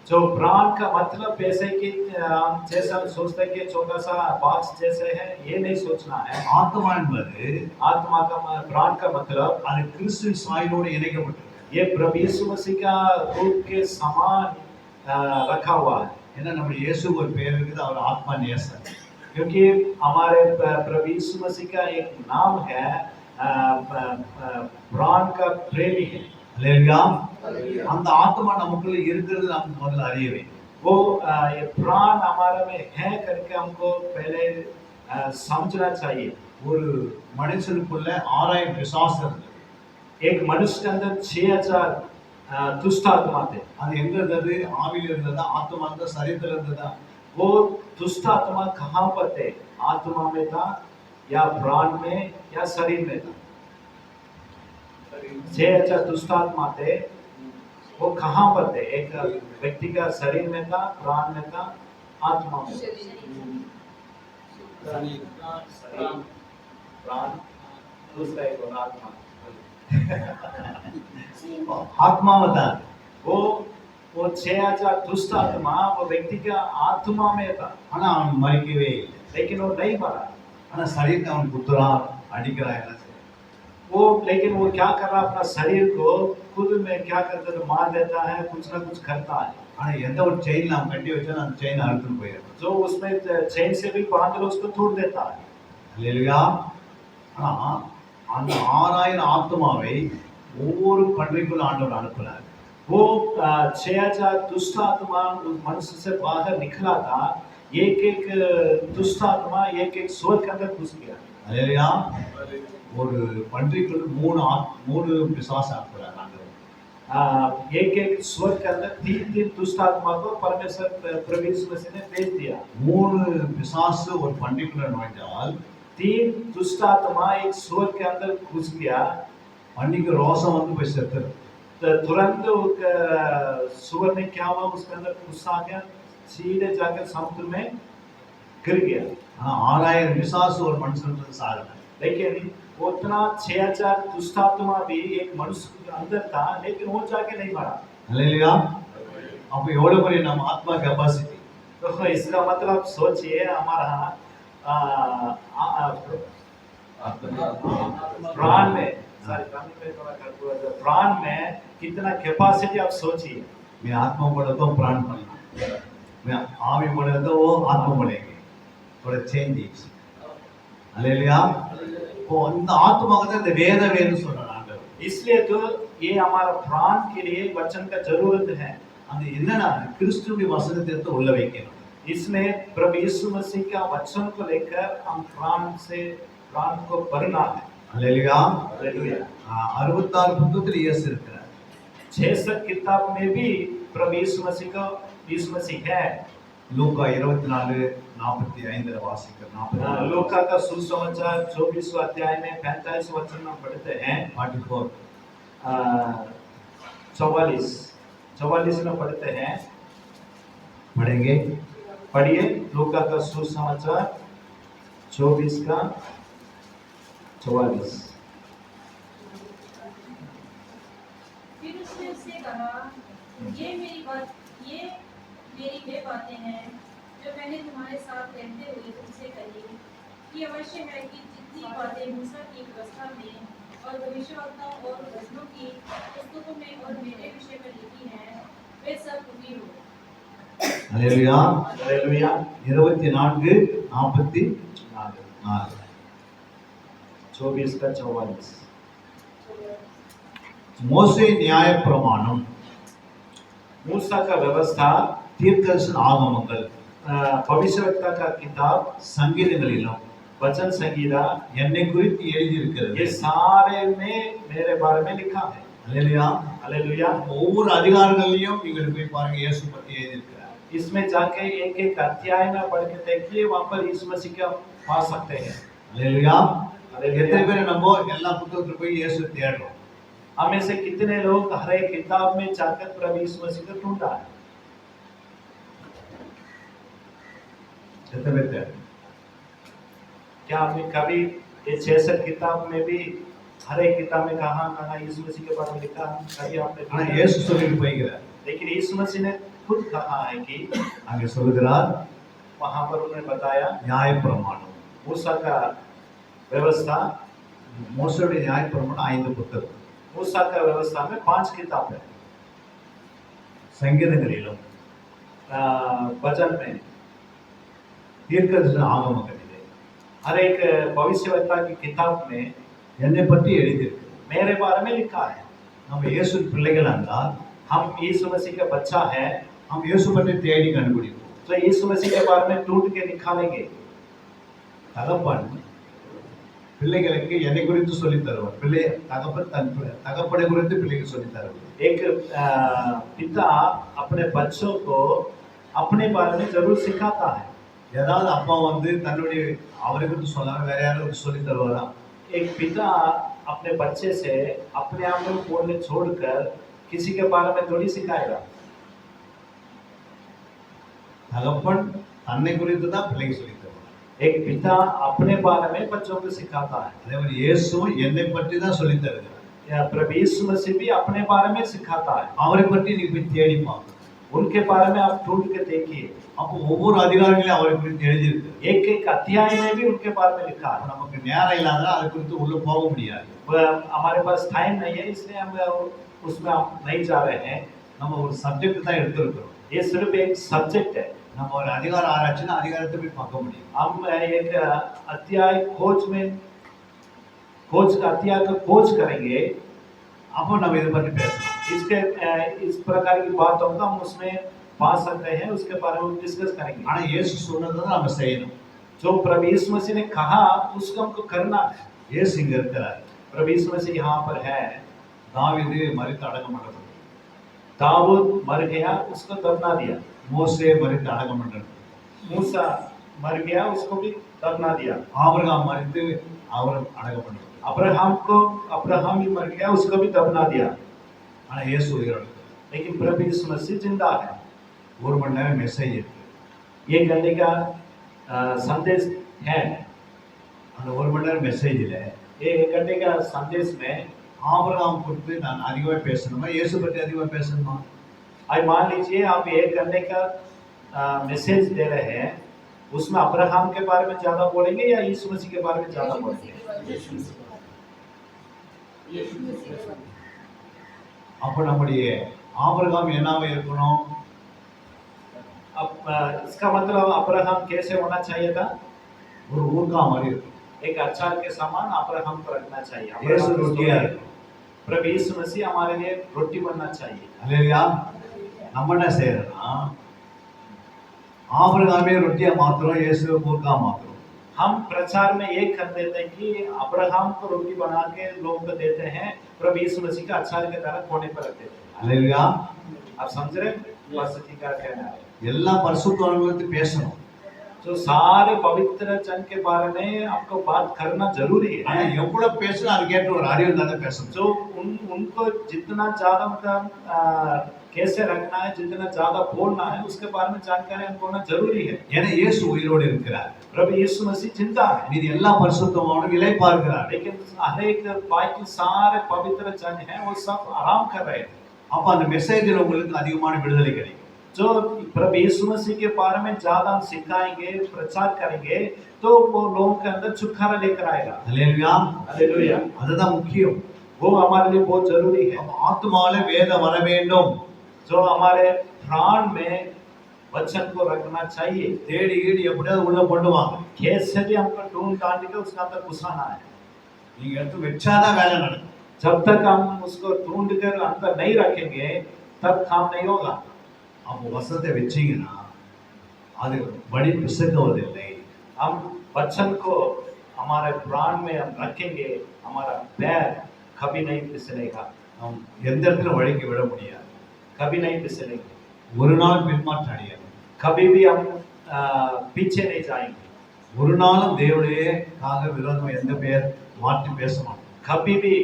जो प्राण का मतलब ऐसे कि हम जैसा सोचते हैं कि छोटा सा बॉक्स जैसे है, ये नहीं सोचना है। ஆத்மா என்பது आत्मा का प्राण का मतलब அது கிறிஸ்துவின் சாயலோடு இணைக்கப்பட்டிருக்கு. ये प्रभु यीशु मसीह का रूप के समान रखा हुआ है। ஏன்னா நம்ம இயேசுக்கு ஒரு பேர் இருக்குது, அவர் ஆத்மா நேசர். क्योंकि हमारे प्रभु यीशु मसीह का एक नाम है प्राण का प्रेमी है। அல்லேலூயா. அந்த ஆத்மா நமக்குள்ள இருக்கிறது நாம் முதல்ல அறிய வேண்டும். वो ये प्राण हमारे में है करके हमको पहले समझना चाहिए। ஒரு மனுஷனுக்குள்ள 6000 பிசாசு இருக்கு. एक मनुष्य के अंदर 6000 दुष्ट आत्मा थे। அது எங்க இருந்தது? ஆவியில இருந்ததா, ஆத்மா இருந்ததா, சரீரத்துல இருந்ததா? वो दुष्ट आत्मा कहाँ पर थे? आत्मा में था या प्राण में या शरीर में था? 6000 दुष्ट आत्मा थे, वो कहाँ पर थे? एक व्यक्ति का शरीर में था, प्राण में था, आत्मा में था। प्राण दूसरा एक और आत्मा। ஆத்மாவை தான். वो 6000 दुष्ट आत्मा वो व्यक्ति का आत्मा में था, ஆனா அவன் மறிக்கவே இல்லை. लेकिन वो नहीं मरा। ஆனா சரீரத்தை அவன் குத்துறான், அடிக்கிறான், எல்லாம் செய்றான். वो लेकिन वो क्या कर रहा है? अपना शरीर को खुद में क्या करता है? मार देता है, कुछ ना कुछ करता है। ஆனா எந்த ஒரு செயின் நாம் கட்டி வச்சாலும் அந்த செயின் அறுத்துட்டு போயிடும். जो उसमें चेन से भी बांध लो उसको तोड़ देता है। அல்லேலூயா. ஆனா அந்த 6000 ஆத்மாவை ஒவ்வொரு பன்றிக்குள்ள ஆண்டவர் அனுப்புனார். वो 6000 दुष्ट आत्मा उस मनुष्य से बाहर निकला था। एक एक दुष्ट आत्मा एक एक स्वर के अंदर घुस गया। அல்லேலூயா. ஒரு பன்றிக்குள்ள 3 பிசாசு அனுப்புறார் ஆண்டவர். एक एक स्वर के अंदर 3 दुष्ट आत्मा को परमेश्वर प्रभु यीशु मसीह ने भेज दिया। 3 பிசாசு ஒரு பன்றிக்குள்ள நுழைஞ்சால் 3 दुष्ट आत्मा एक स्वर के अंदर घुस गया, பன்றிக்கு ரோசம் வந்து போய் செத்துரு. तो तुरंत सुअर ने क्या हुआ? उसके अंदर गुस्सा आ गया, सीधे जाकर समुद्र में गिर गया। ஆனா 6000 பிசாசு ஒரு மனுஷனுக்கு சாகல. लेकिन वो उतना 6000 दुष्ट आत्मा भी एक मनुष्य के अंदर था, लेकिन वो जाके नहीं मरा। அல்லேலூயா. அப்ப எவ்வளவு பெரிய நம்ம ஆத்மா கெபாசிட்டி. तो इसका मतलब सोचिए हमारा प्राण में प्राण में कितना कैपेसिटी आप सोचिए। मैं आत्मा पढ़े तो प्राण पढ़ना, मैं आवी पढ़े तो वो आत्मा पढ़ेंगे, थोड़ा चेंजेस। हालेलुया. वो அந்த ஆத்மாவுக்கு தான் இந்த வேதம் சொல்றாங்க ஆண்டவர். इसलिए तो ये हमारा प्राण के लिए वचन का जरूरत है। அது என்னன்னா கிறிஸ்துவின் வசனத்தை எடுத்து உள்ள வைக்கணும். इसमें प्रभु यीशु मसीह का वचन को लेकर हम प्राण को भरना है। அல்லேலூயா. हालेलुया। 66 புத்தகத்தில் இயேசு இருக்கிறார். 66 किताब में भी प्रभु यीशु मसीह है। லூக்கா 24:45 வாசிக்க 40 लूका का सुसमाचार 24 अध्याय में 45 वचन में पढ़ते हैं। 44 44 में पढ़ते हैं। पढ़ेंगे, पढ़िए लूका का सुसमाचार 24 का 44। फिर उसने उससे कहा, ये मेरी वे बातें हैं जो मैंने तुम्हारे साथ रहते हुए तुमसे कही कि अवश्य है कि जितनी बातें मूसा की व्यवस्था में और भविष्यवक्ताओं और वचनों की पुस्तकों में और मेरे विषय पर लिखी हैं वे सब पूरी हो। அல்லேலூயா. हालेलुया। 24:44 24 का 44। மோசே நியாயப்பிரமாணம், मूसा का व्यवस्था, தீர்க்கதரிசன ஆகமங்கள், भविष्यवक्ता का किताब, சங்கீதங்களிலும் वचन संगीता, என்னை குறித்து எழுதியிருக்கிறது. ये सारे में मेरे बारे में लिखा है। அல்லேலூயா. हालेलुया। ஒவ்வொரு அதிகாரங்களையும் நீங்கள் போய் பாருங்க, இயேசு பற்றி எழுதியிருக்கிறார். इसमें जाके एक एक अध्याय में पढ़ के देखिए, वहां पर यीशु मसीह का पा सकते हैं। அல்லேலூயா. हालेलुया। எத்தனை பேர் நம்ம எல்லா புத்தகத்துல போய் இயேசு தேடுறோம்? हमें से कितने लोग हर एक किताब में जाकर प्रभु यीशु मसीह को ढूंढा है? எத்தனை பேர் தேடுறோம்? क्या आपने कभी ये 66 किताब में भी हर एक किताब में कहा यीशु मसीह के बारे में लिखा है? कभी आपने ஆனா ढूंढा? இயேசு சொல்லிட்டு போய்கிறார். लेकिन यीशु मसीह ने खुद कहा है कि அங்கே சொல்லுகிறார், वहां पर उन्होंने बताया நியாயப்பிரமாணம். मूसा का व्यवस्था, மோசேயுடைய நியாயப்பிரமாணம் 5 புத்தகம். मूसा का व्यवस्था में 5 किताब है। சங்கீதங்களிலும் वचन में தீர்க்கதரிசன ஆகமங்களிலே हर एक भविष्यवक्ता की किताब में என்னை பற்றி எழுதியிருக்கு. मेरे बारे में लिखा है। நம்ம இயேசு பிள்ளைகள் என்றால் हम यीशु मसीह का बच्चा है हम இயேசு பற்றி தேடி கண்டுபிடிப்போம். तो यीशु मसीह के बारे में ढूंढ के निकालेंगे। தகப்பன் பிள்ளைகளுக்கு என்னை குறித்து சொல்லித் தருவார். தகப்பன் தகப்பனை குறித்து பிள்ளைக்கு சொல்லித் தருவார். एक पिता अपने बच्चों को अपने बारे में जरूर सिखाता है। ஏதாவது அப்பா வந்து தன்னுடைய அவரை குறித்து சொல்லாம வேற யாரும் சொல்லித் தருவாரா? एक पिता अपने बच्चे से अपने आप में बोलने छोड़कर किसी के बारे में थोड़ी सिखाएगा। தகப்பன் தன்னை குறித்து தான் பிள்ளைக்கு சொல்லித் தருவார். एक पिता अपने बारे में बच्चों को सिखाता है। அதே மாதிரி இயேசுவும் என்னை பற்றி தான் சொல்லித் தருகிறார். या प्रभु यीशु मसीह भी अपने बारे में सिखाता है। அவரை பற்றி நீ போய் தேடி பாருங்க. उनके बारे में आप ढूंढ के देखिए। அப்போ ஒவ்வொரு அதிகாரங்களையும் அவரை குறித்து எழுதியிருக்கு. एक एक अध्याय में भी उनके बारे में लिखा है। நமக்கு நேரம் இல்லாத அதை குறித்து உள்ள போக முடியாது. हमारे पास टाइम नहीं है, इसलिए हम उसमें हम नहीं जा रहे हैं। நம்ம ஒரு சப்ஜெக்ட் தான் எடுத்திருக்கிறோம். ये सिर्फ एक सब्जेक्ट है। நம்ம ஒரு அதிகார ஆராய்ச்சினா அதிகாரத்தை போய் பார்க்க முடியும். हम एक अध्याय अध्याय को खोज करेंगे, அப்போ நம்ம இதை பற்றி பேசலாம். इसके इस प्रकार की बातों का हम उसमें पा सकते हैं, उसके बारे में डिस्कस करेंगे। ஆனா இயேசு சொன்னதை தான் நம்ம செய்யணும். जो प्रभु यीशु मसीह ने कहा उसको हमको करना है। இயேசு இங்க இருக்கிறார். प्रभु यीशु मसीह यहाँ पर है। தாவீது மரித்து அடக்கம் பண்ணப்பட்டார். दाऊद मर गया, उसको दफना दिया। மோசே மரித்து அடக்கம் பண்ணார். मूसा मर गया, उसको भी दफना दिया। ஆபிரகாம் மரித்து அவர் அடக்கம் பண்ணார். अब्राहम भी मर गया, उसको भी दफना दिया। ஆனா இயேசு உயிரோடு இருக்கிறார். लेकिन प्रभु यीशु मसीह जिंदा है। 1 மணி நேரம் மெசேஜ் இருக்கு. ये कहने का संदेश है। அந்த 1 மணி நேரம் மெசேஜ்ல ये कहने का संदेश में ஆபிரகாம் குறித்து நான் அதிகமா பேசணுமா, இயேசு பற்றி அதிகமா பேசணுமா? आज मान लीजिए आप ये करने का मैसेज दे रहे हैं, उसमें अब्राहम के बारे में ज्यादा बोलेंगे या यीशु मसीह के बारे में ज्यादा बोलेंगे? அப்ப நம்முடைய ஆபிரகாம் என்னவா இருக்கணும்? अब इसका मतलब अब्राहम कैसे होना चाहिए था? ஒரு ஊர்கா மாதிரி இருக்கும். एक अचार के समान अब्राहम को रखना चाहिए। यीशु अब्राहम रोटियां प्रभु यीशु मसीह हमारे लिए रोटी बनना चाहिए। அல்லேலூயா. நம்ம என்ன செய்யறோம்னா ஆபிரகாமே ரொட்டியா மாத்திரம் இயேசுவை மூர்க்கா மாத்திரம். हम प्रचार में ये कर देते हैं कि अब्राहम को रोटी बना के लोगों को देते हैं, प्रभु यीशु मसीह का अचार की तरह कोने पर रख देते हैं। அல்லேலூயா. आप समझ रहे हैं पास्टर जी का कहना है? எல்லா பரிசுத்தவான்களை பத்தி பேசணும். जो सारे पवित्र जन के बारे में आपको बात करना जरूरी ஆனா है। எவ்வளவு பேசணும் அதுக்கேற்ற ஒரு அறிவு தானே பேசணும். जो उनको जितना ज्यादा मतलब कैसे रखना है, जितना ज्यादा बोलना है, उसके बारे में जानकारी हमको होना जरूरी है। ஏன்னா இயேசு உயிரோடு இருக்கிறார். प्रभु यीशु मसीह जिंदा है, மீதி எல்லா பரிசுத்தவானும் இலை பார்க்கிறார். लेकिन हर एक बाकी सारे पवित्र जन हैं वो सब आराम कर रहे हैं। அப்ப அந்த மெசேஜில் உங்களுக்கு அதிகமான விடுதலை கிடைக்கும். जो प्रभु यीशु मसीह के बारे में ज्यादा हम सिखाएंगे, प्रचार करेंगे, तो वो लोगों के अंदर छुटकारा लेकर आएगा। அல்லேலூயா. हालेलुया। அதுதான் முக்கியம். वो हमारे लिए बहुत जरूरी है। நம்ம ஆத்துமாவிலே வேதம் வர வேண்டும். जो हमारे प्राण में वचन को रखना चाहिए। தேடி ஈடு எப்படியாவது உள்ள கொண்டு வாங்க. कैसे भी हमको ढूंढ ढांड के उसके अंदर घुसाना है। நீங்க எடுத்து வச்சாதான் வேலை நடக்கும். जब तक हम उसको ढूंढ कर अंदर नहीं रखेंगे तब काम नहीं होगा। அப்போ வசனத்தை வச்சீங்கன்னா அது வழி பிசக்குவதில்லை. हम वचन को हमारे प्राण में हम रखेंगे, हमारा पैर कभी नहीं फिसलेगा, நாம் எந்த இடத்துல வழிக்கு விட முடியாது. कभी नहीं फिसलेंगे, ஒரு நாள் பின்மாற்றம் அடையாது. कभी भी हम पीछे नहीं जाएंगे, ஒரு நாளும் தேவனுடையக்காக விரோதமா எந்த பேர் மாற்றி பேச மாட்டோம். कभी भी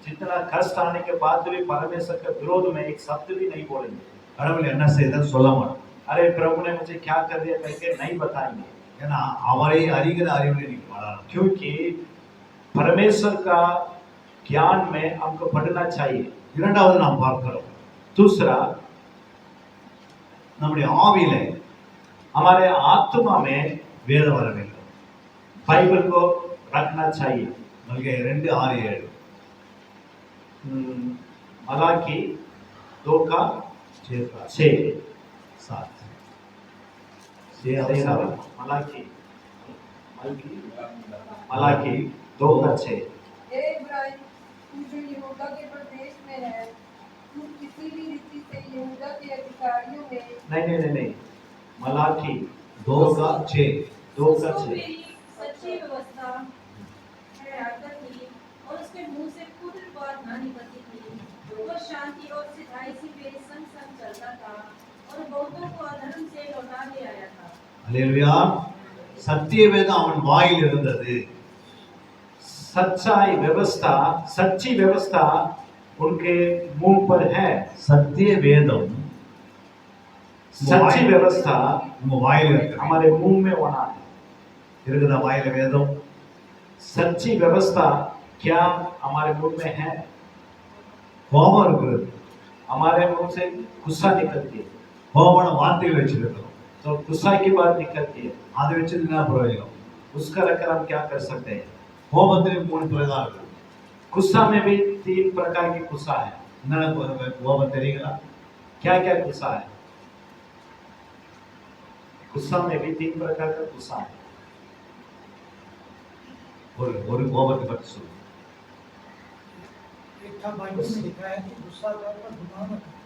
जितना कष्ट आने के बाद भी परमेश्वर के विरोध में एक शब्द भी नहीं बोलेंगे। கடவுள் என்ன செய்தால் சொல்ல மாட்டோம். अरे प्रभु ने मुझे क्या कर दिया करके नहीं बताएंगे, ஏன்னா அவரை அறிகிற அறிவில் நீங்க வளரணும். क्योंकि परमेश्वर का ज्ञान में हमको बढ़ना चाहिए। இரண்டாவது நாம் பார்க்கிறோம், दूसरा, நம்முடைய ஆவியில हमारे आत्मा में வேதம் வர வேண்டும். बाइबल को रखना चाहिए। மல்கியா 2:6-7 मलाकी 2:6 7 मलाकी मलाकी 2:6। हे इब्राहिम, तू जो यहूदा के प्रदेश में है, तू किसी भी रीति से यहूदा के अधिकारियों में नहीं, मलाकी 2:6 उसको मेरी सच्ची व्यवस्था है आकर थी और उसके मुंह से कुछ बात ना निकलती थी। वो शांति और सिधाई से मेरे संग संग चलता था और बहुतों को अधर्म से लौटा ले आया था। அல்லேலூயா. சத்திய வேதம் அவன் வாயில் இருந்தது. सच्चाई व्यवस्था, सच्ची व्यवस्था उनके मुंह पर है। சத்திய வேதம் सच्ची व्यवस्था உங்க வாயில் இருக்கு. हमारे मुंह में होना है। இருக்குதா வாயில வேதம்? सच्ची व्यवस्था क्या हमारे मुंह में है? கோபம் இருக்கிறது. हमारे मुंह से गुस्सा निकलती है, கோபமான வார்த்தைகள் வச்சிருக்கிறோம். तो गुस्सा की बात निकलती है, அதை வச்சு என்ன பிரயோஜனம்? उसका रखकर हम क्या कर सकते हैं? கோபத்திற்கு 3 பிரகாரம் இருக்கு. गुस्सा में भी 3 प्रकार की गुस्सा है। என்னென்ன கோபம் தெரியுங்களா? क्या क्या गुस्सा है? गुस्सा में भी 3 प्रकार का गुस्सा है। ஒரு கோபத்தை பற்றி சொல்லுங்க. एक था बाइबल में लिखा है कि गुस्सा करके गुनाह मत करो,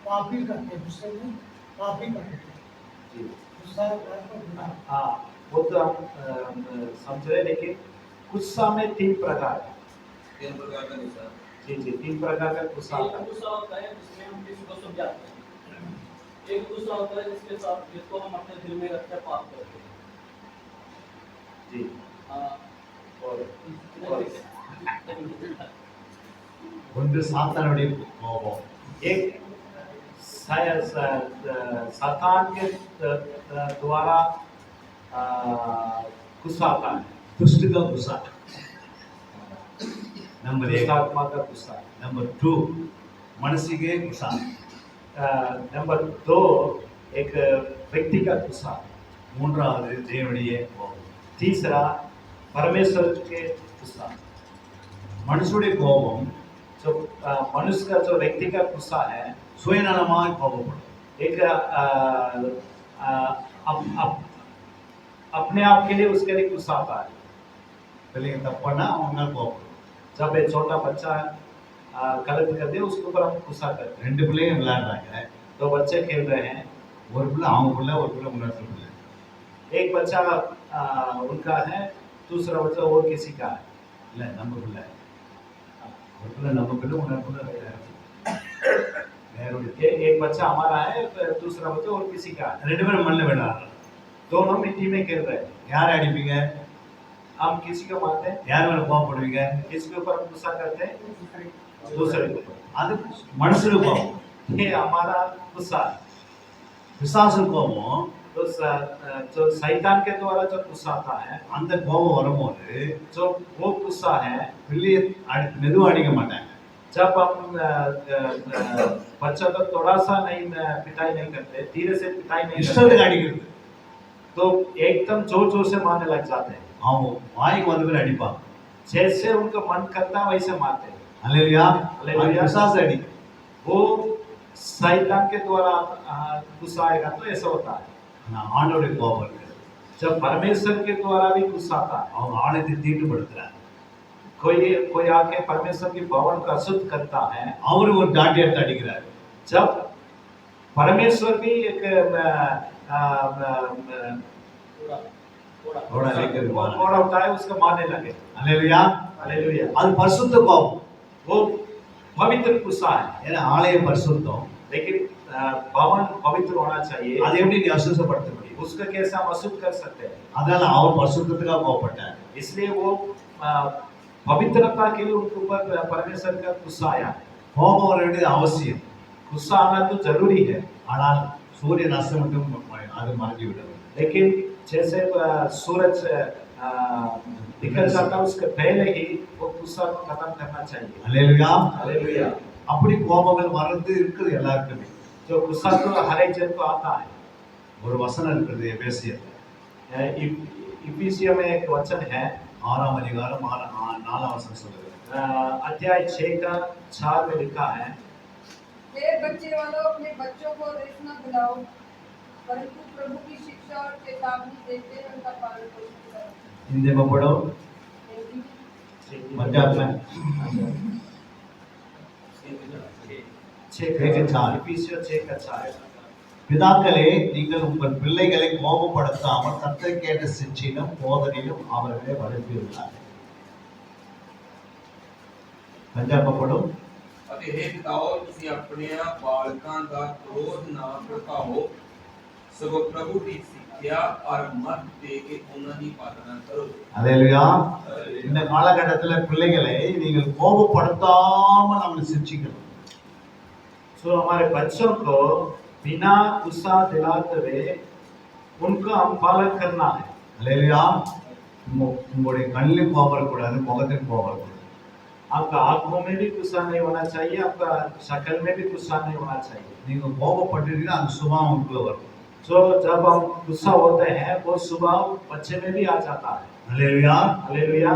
पापी करते हैं, गुस्से में पापी करते हैं, जी गुस्सा करके गुनाह। हाँ, वो तो हम समझ रहे, लेकिन गुस्सा में 3 प्रकार है। 3 प्रकार का गुस्सा। जी 3 प्रकार का गुस्सा एक होता है। गुस्सा होता है जिसमें हम किसी को समझाते हैं। एक गुस्सा होता है जिसको हम अपने दिल में रखकर पाप करते हैं। जी हाँ, और ஒன்று சாத்தானுடைய கோபம். एक सातान के द्वारा गुस्सा आता है, दुष्ट का गुस्सा. नंबर 1. दुष्ट आत्मा का गुस्सा। नंबर 2 मनुष्य के गुस्सा. नंबर 2 एक व्यक्ति का गुस्सा। மூன்றாவது தேவனுடைய கோபம். तीसरा परमेश्वर के गुस्सा। மனுஷனுடைய கோபம் जो मनुष्य का जो व्यक्ति का गुस्सा है, சுயநலமாய் கோபப்படும். एक अपने आप के लिए उसके लिए गुस्सा आता है। பிள்ளைங்க தப்புனா அவங்க மேல கோபப்படும். जब एक छोटा बच्चा गलत कर दे उसके ऊपर हम गुस्सा करते हैं। 2 பிள்ளைங்க விளையாடுறாங்க. तो बच्चे खेल रहे हैं। ஒரு பிள்ளை அவங்க பிள்ளை, ஒரு பிள்ளை முன்னாடி பிள்ளை. एक बच्चा उनका है, दूसरा बच्चा और किसी का है। இல்லை நம்ம பிள்ளை. ஒரு பிள்ளை நம்ம பிள்ளை, முன்னாடி பிள்ளை வேற. एक बच्चा हमारा है, दूसरा बच्चा और किसी का है। ரெண்டு பேரும் மண்ணில் விளையாடுறாங்க. दोनों मिट्टी में खेल रहे हैं। யாரை அடிப்பீங்க? हम किसी को मारते हैं, யார் மேல கோவப்படுவீங்க? किसके ऊपर गुस्सा करते हैं, दूसरे के ऊपर। அது மனுஷனுக்கு கோபம். ये हमारा गुस्सा है। பிசாசு கோபம். तो जो शैतान के द्वारा जो गुस्सा आता है, அந்த கோபம் வரும்போது जो वो गुस्सा है, பிள்ளையை மெதுவா அடிக்க மாட்டாங்க. जब हम बच्चा को थोड़ा सा नहीं पिटाई नहीं करते, धीरे से पिटाई नहीं இஷ்டத்துக்கு करते, அடிக்கிறது. तो एकदम जोर जोर से मारने लग जाते हैं। அவங்க வாய்க்கு வந்த பேர் அடிப்பாங்க. जैसे उनका मन करता है वैसे मारते हैं। அல்லேலூயா. அல்லேலூயா. பிசாசு அடி. वो शैतान के द्वारा गुस्सा आएगा तो ऐसा होता है। நான் ஆண்டவருடைய கோபம் இருக்கு. जब परमेश्वर के द्वारा भी गुस्सा आता है, அவங்க ஆலயத்தை தீட்டுப்படுத்துறாங்க. कोई आके परमेश्वर की भवन को अशुद्ध करता है, அவரு ஒரு டாட்டி எடுத்து அடிக்கிறாரு. जब परमेश्वर भी एक थोड़ा लेकर मारना. घोड़ा होता है, उसको मारने लगे। அல்லேலூயா. हालेलुया। அது பரிசுத்த கோபம். वो पवित्र गुस्सा है, ஏன்னா ஆலயம் பரிசுத்தம். लेकिन भवन पवित्र होना चाहिए। அதை எப்படி நீ அசுத்தப்படுத்த முடியும்? उसको कैसे हम अशुद्ध कर सकते हैं? அதனால அவர் பரிசுத்தத்துக்காக கோபப்பட்டார். इसलिए वो पवित्रता के लिए उनके ऊपर परमेश्वर का गुस्सा आया। கோபம் வர வேண்டியது அவசியம். गुस्सा आना तो जरूरी है, ஆனால் சூரியன் அஸ்தமிட்டும் அது மறைஞ்சு விடும். लेकिन जैसे सूरज निकल जाता है, उसके पहले ही वो गुस्सा को खत्म करना चाहिए। அல்லேலூயா. हालेलुया। அப்படி கோபங்கள் வர்றது இருக்குது எல்லாருக்குமே. जो गुस्सा तो हर एक जन को आता है। ஒரு வசனம் இருக்கிறது எபேசியர் इफिसियों में एक वचन है, 6ஆம் அதிகாரம் 4ஆம் வசனம் சொல்லுது. अध्याय 6 का 4 में लिखा है, हे बच्चे वालों, अपने बच्चों को रेस न दिलाओ, परंतु प्रभु की शिक्षा और चेतावनी देते हुए उनका पालन पोषण करो। हिंदी में पढ़ो. पंजाब में 6 के 4. इफिसियों 6 का 4। பிதாக்களே, நீங்கள் உங்கள் பிள்ளைகளை கோபப்படுத்தாமல் கர்த்தருக்கேற்ற சிட்சையிலும் போதனையிலும் அவர்களை வளர்ப்பீர்களாக. पंजाब में पढ़ो. ਅਤੇ हे ਪਿਤਾਓ, ਤੁਸੀਂ ਆਪਣੇ ਬਾਲਕਾਂ ਦਾ ਕ੍ਰੋਧ ਨਾ ਭੜਕਾਓ, ਸਗੋਂ ਪ੍ਰਭੂ ਦੀ ਸਿੱਖਿਆ ਔਰ ਮਤ ਦੇ ਕੇ ਉਹਨਾਂ ਦੀ ਪਾਲਣਾ ਕਰੋ। அல்லேலூயா. இந்த காலகட்டத்தில் பிள்ளைகளை நீங்கள் கோபப்படுத்தாமல் அவங்களை சிட்சிக்கணும். तो हमारे बच्चों को बिना गुस्सा दिलाते हुए उनको हम पालन करना है। அல்லேலூயா. உங்களுடைய கண்ணிலும் கோபம் இருக்கக்கூடாது, முகத்திலும் கோபம் இருக்கக்கூடாது. आपका आंखों में भी गुस्सा नहीं होना चाहिए, आपका शक्ल में भी गुस्सा नहीं होना चाहिए। நீங்க கோபப்பட்டீங்கன்னா அந்த சுபாவம் உங்களுக்குள்ள வரும். जो जब हम गुस्सा होते हैं वो स्वभाव बच्चे में भी आ जाता है। அல்லேலூயா. हालेलुया।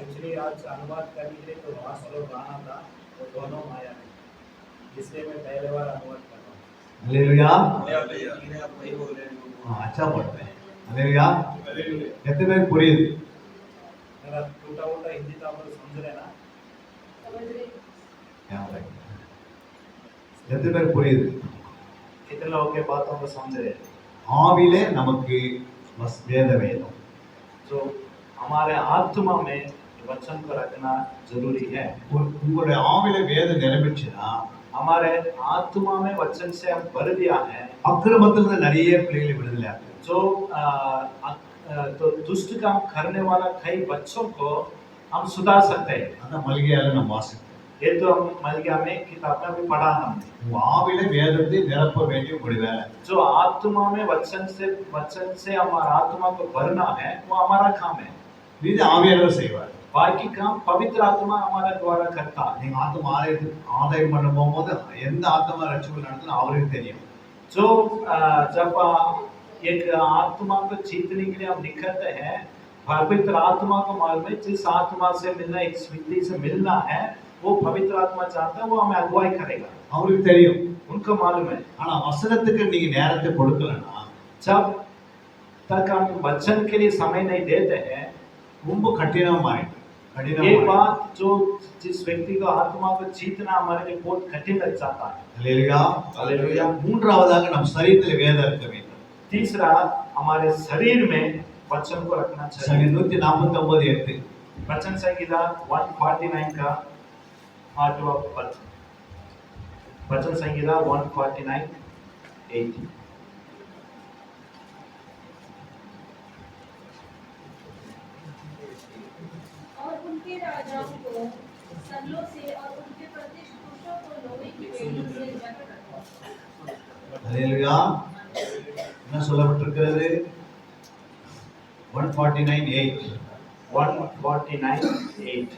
एक्चुअली आज अनुवाद करने के लिए तो वहाँ स्लो गाना था, वो दोनों आया नहीं, इसलिए मैं पहले बार अनुवाद कर रहा हूँ। அல்லேலூயா. आप वही बोल रहे हैं। अच्छा पढ़ते हैं. அல்லேலூயா. எத்தனை பேருக்கு புரியுது? मेरा टूटा फूटा हिंदी तो आप लोग समझ रहे ना? समझ रहे? எத்தனை பேருக்கு புரியுது? कितने लोगों के बातों को समझ रहे हैं? ஆவிலே நமக்கு வேத வேதம். जो हमारे आत्मा में वचन को रखना जरूरी है। உங்களுடைய ஆவிலே வேதம் நிரம்பிச்சுன்னா हमारे आत्मा में वचन से हम भर दिया है, அக்கிரமத்திலிருந்து நிறைய பிள்ளைகளை விடுதலை ஆகுது. जो तो दुष्ट काम करने वाला कई बच्चों को हम सुधार सकते हैं। அதான் மல்கியால நம்ம வாசிக்கிறோம். ये तो हम मलगिया में किताब में भी पढ़ा हमने। உங்க ஆவிலே வேதத்தை நிரப்ப வேண்டிய உங்களுடைய வேலை. जो आत्मा में वचन से हमारा आत्मा को भरना है, वो हमारा काम है। இது ஆவியானவர் செய்வார். बाकी काम पवित्र आत्मा हमारे द्वारा करता है। நீங்க ஆத்மா ஆதாயம் பண்ண போகும்போது எந்த ஆத்மா ரட்சிப்பு நடத்துனா அவருக்கு தெரியும். जो जब एक आत्मा को जीतने के लिए हम निकलते हैं, पवित्र आत्मा को मालूम है जिस आत्मा से मिलना, एक व्यक्ति से मिलना है, वो पवित्र आत्मा चाहता है, वो हमें अगुवाई करेगा। அவருக்கு தெரியும். उनको मालूम है। ஆனா வசனத்துக்கு நீங்க நேரத்தை கொடுக்கலன்னா जब तक हम वचन के लिए समय नहीं देते हैं, ரொம்ப கடினமா ये கடினமா बात जो जिस व्यक्ति को आत्मा को जीतना हमारे लिए बहुत कठिन लग जाता है। அல்லேலூயா. हालेलुया। மூன்றாவதாக நம் சரீரத்தில் வேதம் இருக்க வேண்டும். तीसरा, हमारे शरीर में वचन को रखना चाहिए। சங்கீதம் 149:8 वचन संहिता 149 का 8वां पद। वचन संहिता 149:8। और उनके राजाओं को सल्लों से और उनके प्रतिष्ठ पुरुषों को लोहे की बेड़ियों से जकड़ रखो। அல்லேலூயா. என்ன சொல்லப்பட்டிருக்கிறது? 149:8 149:8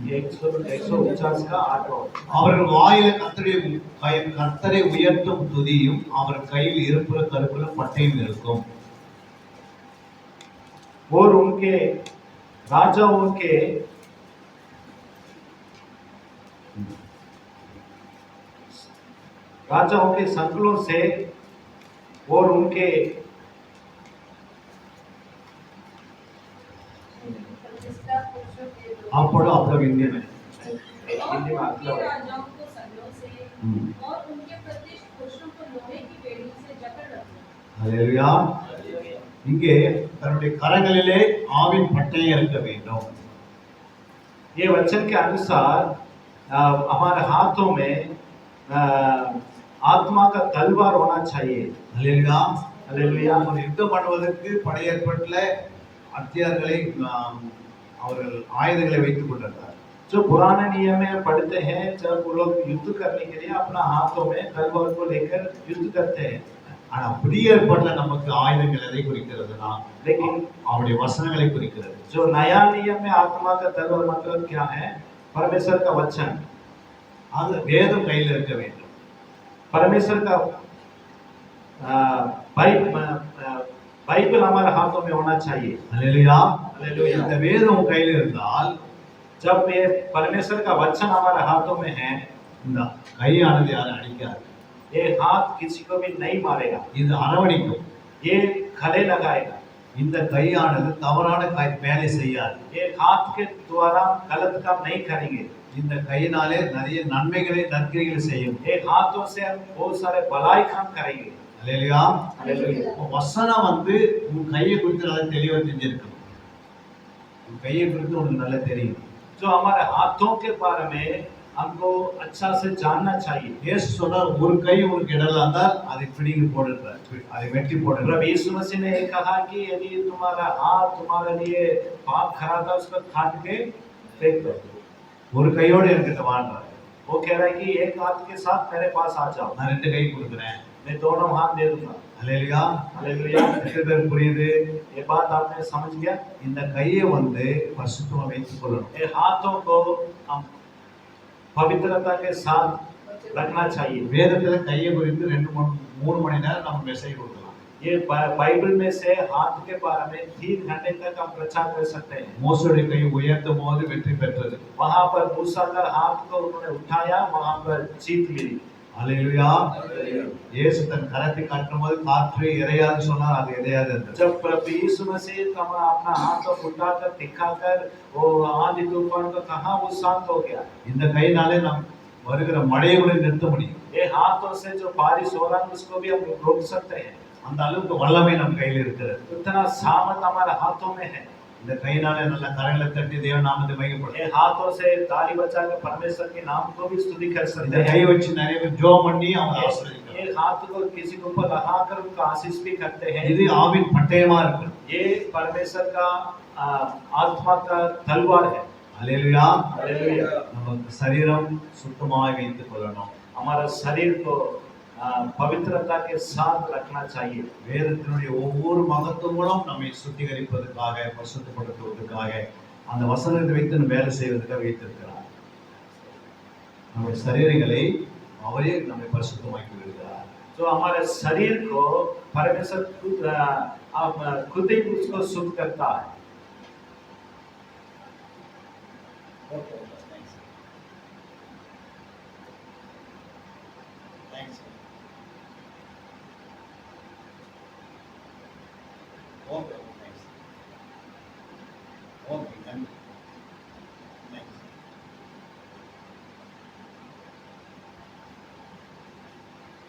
149 का 8वां। அவர்கள் வாயில கர்த்தரை உயர்த்தும் துதியும் அவர் கையில் இருப்புற கருப்பிலும் பட்டயம் இருக்கும். और उनके राजाओं के संकलों से और उनके प्रतिष्ठा पुरुषों के लोहे அப்போது அப்புறம் இந்தியன் और उनके राजाओं को सल्लों से और उनके प्रतिष्ठ पुरुषों को लोहे की बेड़ियों से जकड़ रखो। அல்லேலூயா. இங்கே தன்னுடைய கரங்களிலே ஆவின் பட்டயம் இருக்க வேண்டும். ये वचन के अनुसार हमारे हाथों में आत्मा का तलवार होना चाहिए। அல்லேலூயா. हालेलुया। ஒரு யுத்தம் பண்ணுவதற்கு பழைய ஏற்பாட்டில் அத்தியார்களை அவர்கள் ஆயுதங்களை வைத்துக் கொண்டிருந்தார். जो पुराने नियम में पढ़ते हैं, जब वो लोग युद्ध करने के लिए अपना हाथों में तलवार को लेकर युद्ध करते हैं। ஆனா புதிய ஏற்பாட்டில் நமக்கு ஆயுதங்கள் எதை குறிக்கிறதுனா लेकिन அவருடைய வசனங்களை குறிக்கிறது. जो नया नियम में आत्मा का तलवार मतलब क्या है? परमेश्वर का वचन। அது வேதம் கையில் இருக்க வேண்டும். परमेश्वर का बाइबल हमारे हाथों में होना चाहिए। அல்லேலூயா. हालेलुया। இந்த வேதம் உன் கையில் இருந்தால் जब ये परमेश्वर का वचन हमारे हाथों में है, இந்த கையானது யாரும் அடிக்காது. ये हाथ किसी को भी नहीं मारेगा, இது அரவணைக்கும். ये खले लगाएगा। இந்த கையானது தவறான வேலை செய்யாது. ये हाथ के द्वारा गलत काम नहीं करेंगे। இந்த கையினாலே நிறைய நன்மைகளை நற்கிரிகளை செய்யும். ये हाथों से हम बहुत सारे भलाई काम करेंगे। அல்லேலூயா. हालेलुया। வசனம் வந்து உன் கையை குறித்து நல்லா தெளிவா தெரிஞ்சிருக்கணும். உன் கையை குறித்து உனக்கு நல்லா தெரியும். जो हमारे हाथों के बारे में हमको अच्छा से जानना चाहिए। இயேசு சொன்னார், ஒரு கை உனக்கு இடல இருந்தால் அதை பிடிங்கி போடுறார், அதை வெட்டி போடுறார். प्रभु यीशु मसीह ने कहा कि यदि तुम्हारा हाथ तुम्हारे लिए पाप खड़ा था, उसको काट के फेंक दो। ஒரு கையோடு என்கிட்ட வாழ்றார். वो कह रहा है कि एक हाथ के साथ मेरे पास आ जाओ, நான் ரெண்டு கை கொடுக்குறேன். मैं दोनों हाथ दे दूंगा। அல்லேலூயா. हालेलुया। எத்தனை பேர் புரியுது? ये बात आपने समझ गया? இந்த கையை வந்து பரிசுத்தமா வைத்துக் கொள்ளணும். ये हाथों को हम पवित्रता के साथ रखना चाहिए। வேதத்துல கையை குறித்து 2-3 மணி நேரம் நம்ம மெசேஜ் கொடுக்கலாம். ये बाइबल में से हाथ के बारे में 3 घंटे तक हम प्रचार कर सकते हैं। மோசேயுடைய கை உயர்த்தும் போது வெற்றி பெற்றது. वहां पर मूसा का हाथ को उन्होंने उठाया, वहां पर जीत मिली। அல்லேலூயா. இயேசு தன் கரத்தை காட்டும் போது காற்று இறையாது சொன்னார், அது இறையாது என்றார். जब प्रभु यीशु मसीह अपना हाथ को उठाकर दिखाकर वो आंधी तूफान को कहा, वो शांत हो गया। இந்த கையினாலே நாம் வருகிற மழையை கூட நிறுத்த முடியும். ये हाथों से जो बारिश हो रहा है उसको भी हम रोक सकते हैं। அந்த அளவுக்கு வல்லமை நம் கையில் இருக்கிறது. उतना सामर्थ हमारे हाथों में है। இந்த கையினாலே நல்ல கரங்களை தட்டி தேவ நாமத்தை மையப்படுத்த. ये हाथों से ताली बजाकर परमेश्वर के नाम को भी स्तुति कर सकते இந்த கை हैं। வச்சு நிறைய பேர் ஜெபம் பண்ணி அவங்க ஆசீர்வதிக்கிறாங்க. ये हाथ को किसी के ऊपर लगाकर उनका आशीष भी करते हैं। இது ஆவின் பட்டயமா இருக்கு. ये परमेश्वर का आत्मा का तलवार है। அல்லேலூயா. हालेलुया। நம்ம சரீரம் சுத்தமாய் வைத்துக் கொள்ளணும். हमारा शरीर को पवित्रता के साथ रखना चाहिए। வேதத்தினுடைய ஒவ்வொரு மகத்துவங்களும் நம்மை சுத்திகரிப்பதற்காக, பரிசுத்தப்படுத்துவதற்காக, அந்த வசனத்தை வைத்து நம்ம வேலை செய்வதற்காக வைத்திருக்கிறார். நம்முடைய சரீரங்களை அவரே நம்மை பரிசுத்தமாக்கி விடுகிறார். जो हमारे शरीर को परमेश्वर खुद ही उसको शुद्ध करता है। Okay, thanks. Thanks. Okay, thanks. Okay, thank you. Thanks.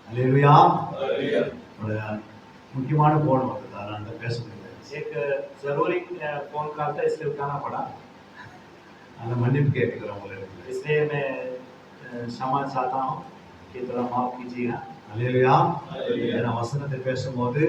Hallelujah. Hallelujah. ஒரு முக்கியமான போன் வந்தது, அதனால பேச முடியல. एक जरूरी फोन कॉल था, इसलिए उठाना पड़ा। அதை மன்னிப்பு கேட்கிறோம் உங்களுக்கு. इसलिए मैं क्षमा चाहता हूँ कि थोड़ा माफ कीजिएगा। அல்லேலூயா. அல்லேலூயா. ஏன்னா வசனத்தை பேசும்போது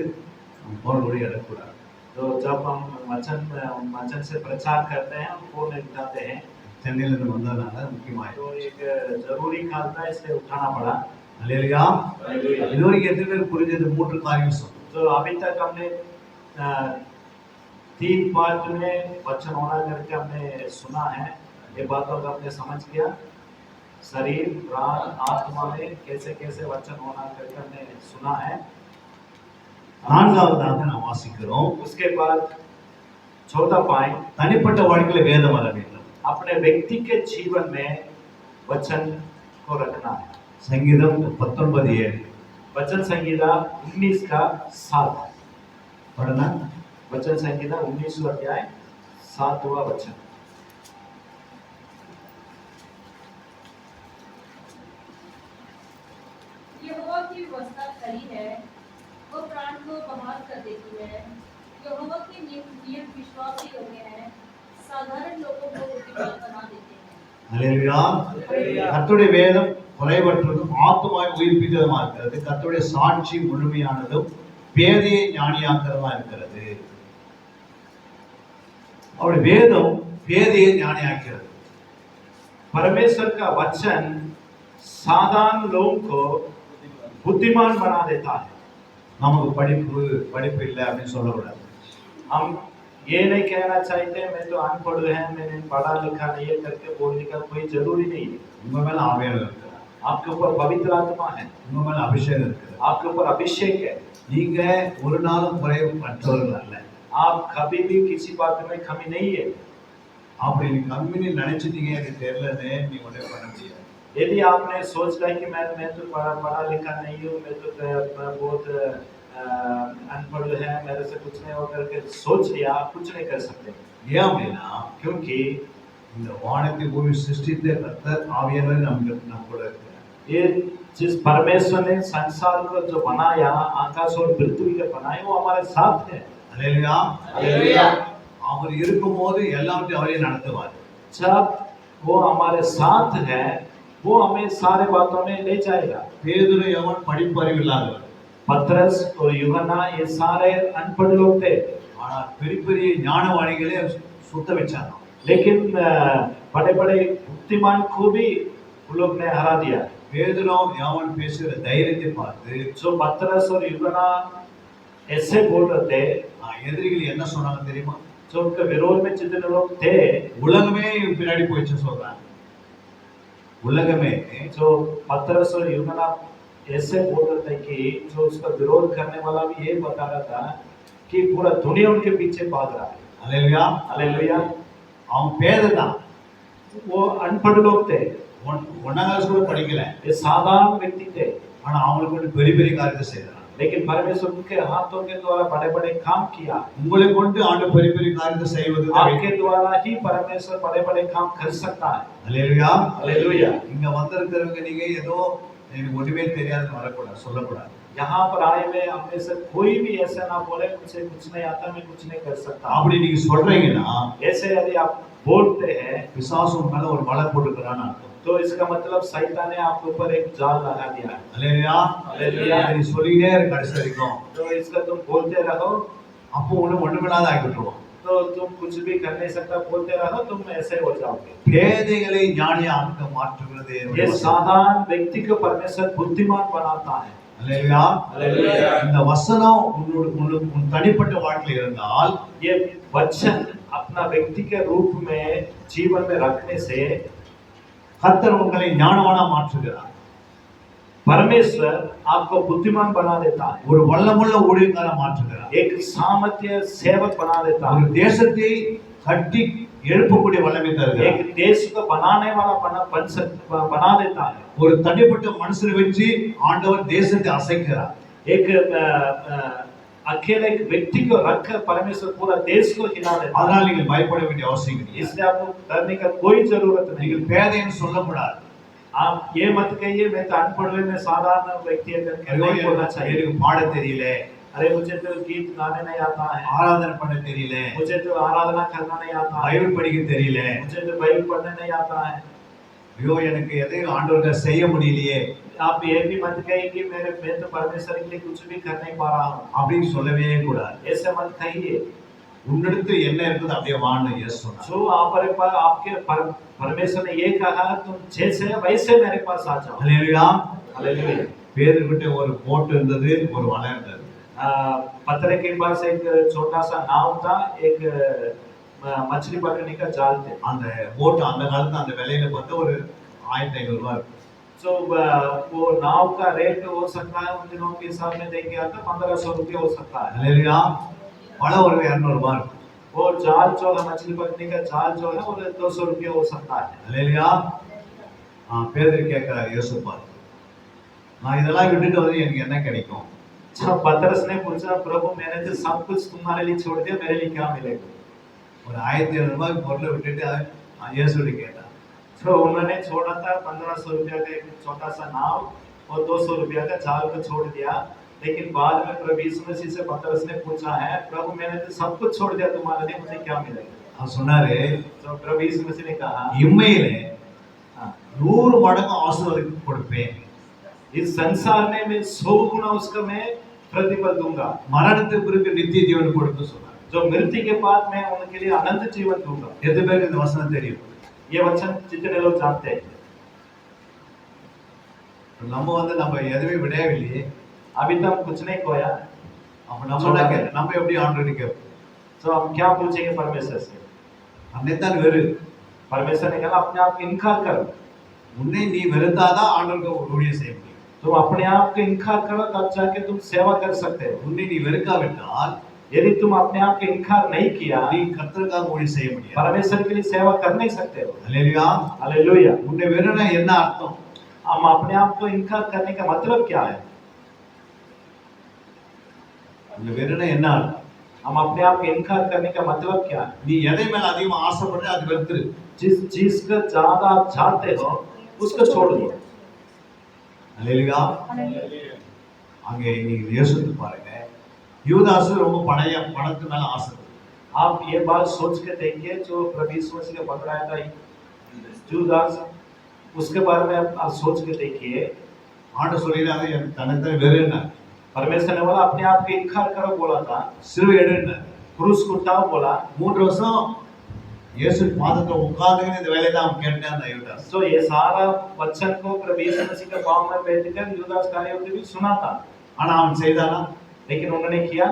போன் கூட எடுக்கக்கூடாது. तो जब हम वचन से प्रचार करते हैं, हम फोन उठाते हैं, சென்னையிலிருந்து வந்ததுனால முக்கியமாயிடும். तो एक जरूरी कॉल था, इसलिए उठाना पड़ा। அல்லேலூயா. हालेलुया। இதுவரைக்கும் எத்தனை பேர் புரிஞ்சது? 3 காரியம் சொன்னோம். तो अभी तक हमने 3 पार्ट में वचन होना करके हमने सुना है। ये बातों को हमने समझ किया, शरीर, प्राण, आत्मा में कैसे कैसे वचन होना करके हमने सुना है। 4வது நான் வாசிக்கிறோம். उसके बाद चौथा पॉइंट, தனிப்பட்ட வாழ்க்கையில வேதம் வர வேண்டும். अपने व्यक्ति के जीवन में वचन को रखना है। சங்கீதம் 19:7 वचन संहिता 19:7 पढ़ना. वचन संहिता 19 अध्याय 7वां वचन। यहोवा की व्यवस्था खरी है, वो प्राण को बहाल कर देती है। यहोवा के नियम विश्वास के योग्य हैं, साधारण लोगों को बुद्धिमान बना देते हैं। அல்லேலூயா. கர்த்தருடைய வேதம் குறைவற்றதும் ஆத்துமாவை உயிர்ப்பிக்கிறதுமா இருக்கிறது. கர்த்தருடைய சாட்சி முழுமையானதும் பேதையை ஞானியாக்கிறதா இருக்கிறது. அவருடைய வேதம் பேதையை ஞானியாக்கிறது. परमेश्वर का वचन साधारण लोगों को बुद्धिमान बना देता है। நமக்கு படிப்பு இல்லை அப்படின்னு சொல்லக்கூடாது. हम ये नहीं कहना चाहते मैं तो अनपढ़ है, मैंने पढ़ा लिखा नहीं है करके बोलने का कोई जरूरी नहीं है। உங்க மேல ஆவியானவர் இருக்கிறார். आपके ऊपर पवित्र आत्मा है, உங்க மேல அபிஷேகம் இருக்கிறார். आपके ऊपर अभिषेक है। நீங்க ஒரு நாளும் குறைவற்றவர்கள் அல்ல. आप कभी भी किसी बात में कमी नहीं है। அப்படி நீ கம்மின்னு நினைச்சிட்டீங்க, எனக்கு தெரியலன்னு நீ ஒன்றே பண்ண முடியாது. यदि आपने सोच लिया कि मैं तो पढ़ा लिखा नहीं हूँ, मैं तो बहुत अनपढ़ है, मेरे से कुछ नहीं हो करके सोच लिया, आप कुछ नहीं कर सकते। ஏன் அப்படின்னா, क्योंकि இந்த வானத்தை பூமி சிருஷ்டித்த கர்த்தர் ஆவியானவர் நம்ம கூட இருக்கிறார். ये जिस परमेश्वर ने संसार को जो बनाया, आकाश और पृथ्वी को बनाया, वो हमारे साथ है। அல்லேலூயா. हालेलुया। அவர் இருக்கும்போது எல்லாத்தையும் அவரே நடத்துவார். जब वो हमारे साथ है, वो हमें सारे बातों में ले जाएगा। பேதுரு யோவான் படிப்பறிவு இல்லாதவர். पतरस और यूहन्ना ये सारे अनपढ़ लोग थे, ஆனால் பெரிய பெரிய ஞானவாணிகளே சுத்த வச்சாங்க. लेकिन बड़े बड़े बुद्धिमान को भी उन लोग ने हरा दिया। பேதுரும் யோவான் பேசுகிற தைரியத்தை பார்த்து जो पतरस और यूहन्ना ऐसे बोल रहे थे, எதிரிகள் என்ன சொன்னாங்க தெரியுமா? जो उनके विरोध में जितने लोग थे, உலகமே பின்னாடி போயிடுச்சு சொல்றாங்க. உலகமே जो पतरस और यूहन्ना ऐसे बोल रहे थे कि जो उसका विरोध करने वाला भी ये बता रहा था कि पूरा दुनिया उनके पीछे भाग रहा है। அல்லேலூயா. हालेलुया। அவன் பேததான். वो अनपढ़ लोग थे, 1ஆம் கிளாஸ் கூட படிக்கல. ये साधारण व्यक्ति थे, ஆனா அவங்களுக்கு கொண்டு பெரிய பெரிய காரியத்தை செய்யறாங்க. लेकिन परमेश्वर उनके हाथों के द्वारा बड़े बड़े काम किया। உங்களை கொண்டு ஆண்டவர் பெரிய பெரிய காரியத்தை செய்வது आपके द्वारा ही परमेश्वर बड़े बड़े काम कर सकता है। அல்லேலூயா. हालेलुया। இங்க வந்திருக்கிறவங்க நீங்க ஏதோ எனக்கு ஒண்ணுமே தெரியாதுன்னு வரக்கூடாது, சொல்லக்கூடாது. यहाँ पर आए हुए हमें से कोई भी ऐसा ना बोले मुझे कुछ नहीं आता, मैं कुछ नहीं कर सकता। அப்படி நீங்க சொல்றீங்கன்னா ऐसे यदि आप बोलते हैं பிசாசு உங்க மேல ஒரு வலை போட்டுக்கிறான்னு அர்த்தம். तो इसका मतलब शैतान ने आपके ऊपर एक जाल लगा दिया है। அல்லேலூயா. அல்லேலூயா. நீ சொல்லிட்டே இருக்க கடைசி வரைக்கும். तो इसका तुम बोलते रहो, அப்போ ஒண்ணுமில்லாத ஆகிட்டுருவோம். तो तुम कुछ भी कर नहीं सकता, बोलते रहो, तुम ऐसे हो जाओगे। பேதைகளை ஞானியாக மாற்றுகிறது ये साधारण व्यक्ति को परमेश्वर बुद्धिमान बनाता है। அல்லேலூயா. हालेलुया। இந்த வசனம் உன் தனிப்பட்ட வாழ்க்கையில் இருந்தால் ये वचन अपना व्यक्ति के रूप में जीवन में रखने से கர்த்தர் உங்களை ஞானவானா மாற்றுகிறார். परमेश्वर आपको बुद्धिमान बना देता है, ஒரு வல்லமுள்ள ஊழியக்காரனா மாற்றுகிறார். एक सामर्थ्य सेवक बना देता ஒரு है, தேசத்தை கட்டி எழுப்பக்கூடிய வல்லமை தருகிறார். एक देश को बनाने वाला बना देता है, ஒரு தனிப்பட்ட மனுஷனை வச்சு ஆண்டவர் தேசத்தை அசைக்கிறார். एक अकेले एक व्यक्ति को रखकर परमेश्वर पूरा देश को हिला देता है। அதனால நீங்கள் பயப்பட வேண்டிய அவசியம் இல்லை. इसलिए आपको डरने का कोई जरूरत नहीं। நீங்கள் பேதைன்னு சொல்லக்கூடாது. आप ये मत कहिए मैं तो अनपढ़ हूं, मैं साधारण व्यक्ति है करके ஐயோ, नहीं बोलना चाहिए। எனக்கு பாட தெரியல, अरे मुझे तो गीत गाने नहीं आता है, ஆராதனை பண்ண தெரியல, मुझे तो आराधना करना नहीं आता है, பைபிள் படிக்க தெரியல, मुझे तो बाइबल पढ़ने नहीं आता है। ஐயோ எனக்கு எதையும் ஆண்டவருக்கு செய்ய முடியலையே आप ये भी मत कहिए कि मैं तो परमेश्वर के लिए कुछ भी कर नहीं पा रहा हूँ, அப்படின்னு சொல்லவே கூடாது. ऐसे मत कहिए। உன்னிடத்து என்ன இருக்குது அப்படியே வான்னு இயேசு சொன்னார். जो आप पर आपके परमेश्वर ने ये कहा तुम जैसे वैसे मेरे पास आ जाओ। ஹல்லேலூயா. हालेलुया। பேதுருகிட்ட ஒரு போட் இருந்தது, ஒரு வலை இருந்தது. पत्थर के पास एक छोटा सा नाव था, एक मछली पकड़ने का जाल थे। அந்த போட் அந்த காலத்துல அந்த விலையில பார்த்தா ஒரு 1500 ரூபாய் இருக்கும். तो वो नाव का रेट हो सकता है उन दिनों के हिसाब में देंगे तो 1500 रुपये हो सकता है। ஹல்லேலூயா. வலை ஒரு 200 ரூபாய் இருக்கும். वो जाल जो है मछली पकड़ने का जाल जो है वो 200 रुपये हो सकता है। ஹல்லேலூயா. பேதுரு கேட்கிறார் இயேசு பார்த்து, நான் இதெல்லாம் விட்டுட்டு வந்து எனக்கு என்ன கிடைக்கும்? जब पतरस ने पूछा प्रभु मैंने तो सब कुछ तुम्हारे लिए छोड़ दिया, मेरे लिए क्या मिलेगा? ஒரு 1700 ரூபாய் பொருளை விட்டுட்டு இயேசுவை கேட்டார். तो उन्होंने छोड़ा था 1500 रुपया का एक छोटा सा नाव और 200 रुपया का जाल को छोड़ दिया। लेकिन बाद में प्रभु यीशु मसीह से पतरस ने पूछा है प्रभु मैंने तो सब कुछ छोड़ दिया, तुम्हारे लिए मुझे क्या मिलेगा? அவர் சொன்னாரு, तो प्रभु यीशु मसीह ने कहा இம்மையிலே 100 மடங்கு ஆசீர்வாதம் கொடுப்பேன். इस संसार में मैं 100 गुना उसका मैं प्रतिफल दूंगा। மரணத்துக்கு பிறகு நித்திய ஜீவன் கொடுக்க சொன்னார். जो मृत्यु के बाद मैं उनके लिए अनंत जीवन दूंगा। எத்தனை பேருக்கு இந்த வசனம் தெரியும்? ये वचन जितने लोग जानते हैं। நம்ம எதுவுமே விடையவில்லையே. अभी तक कुछ नहीं खोया, அப்ப நம்ம எப்படி ஆண்டவரை கேட்போம்? तो हम क्या पूछेंगे परमेश्वर से? தன்னைத்தான் வெறு. परमेश्वर ने कहा अपने आप को इनकार करो। உன்னை நீ வெறுத்தாதான் ஆண்டவருக்கு ஊழியம் செய்ய முடியும். तुम अपने आप को इनकार करो तब जाके तुम सेवा कर सकते हो। உன்னை நீ வெறுக்காவிட்டால் यदि तुम अपने आप को इनकार नहीं किया நீ கர்த்தருக்காக ஊழியம் செய்ய முடியாது. परमेश्वर के लिए सेवा कर नहीं सकते हो। ஹல்லேலூயா. हालेलुया। உன்னை வெறுனா என்ன அர்த்தம்? हम अपने आप को इनकार करने का मतलब क्या है? உன்னை வெறுனா என்ன அர்த்தம்? हम अपने आप को इनकार करने का मतलब क्या है? நீ எதை மேல அதிகமா ஆசைப்படுற அது வெறுத்துரு. जिस चीज को ज्यादा आप चाहते हो उसको छोड़ दो। ஹல்லேலூயா. அங்கே நீங்க யோசித்து பாருங்க, யூதாசு ரொம்ப பணத்து மேல ஆசை. आप ये बात सोच के देखिए जो प्रभु यीशु मसीह ने पकड़ाया था यूदास, उसके बारे में आप सोच के देखिए। ஆண்டு சொல்லிடாது என் தன்னைத்தான் வெறுன்னா, परमेश्वर ने बोला अपने आप को इनकार करो बोला था, சிலுவை எடுன்னா, क्रूस को उठाओ बोला। 3 வருஷம் இயேசு பாதத்துல உட்கார்ந்து இந்த வேலையை தான் அவன் கேட்டான் அந்த யூதாஸ். तो ये सारा वचन को प्रभु यीशु मसीह के पांव में बैठकर यूदास कार्यों भी सुना था, ஆனா அவன் செய்தானா? लेकिन उन्होंने किया।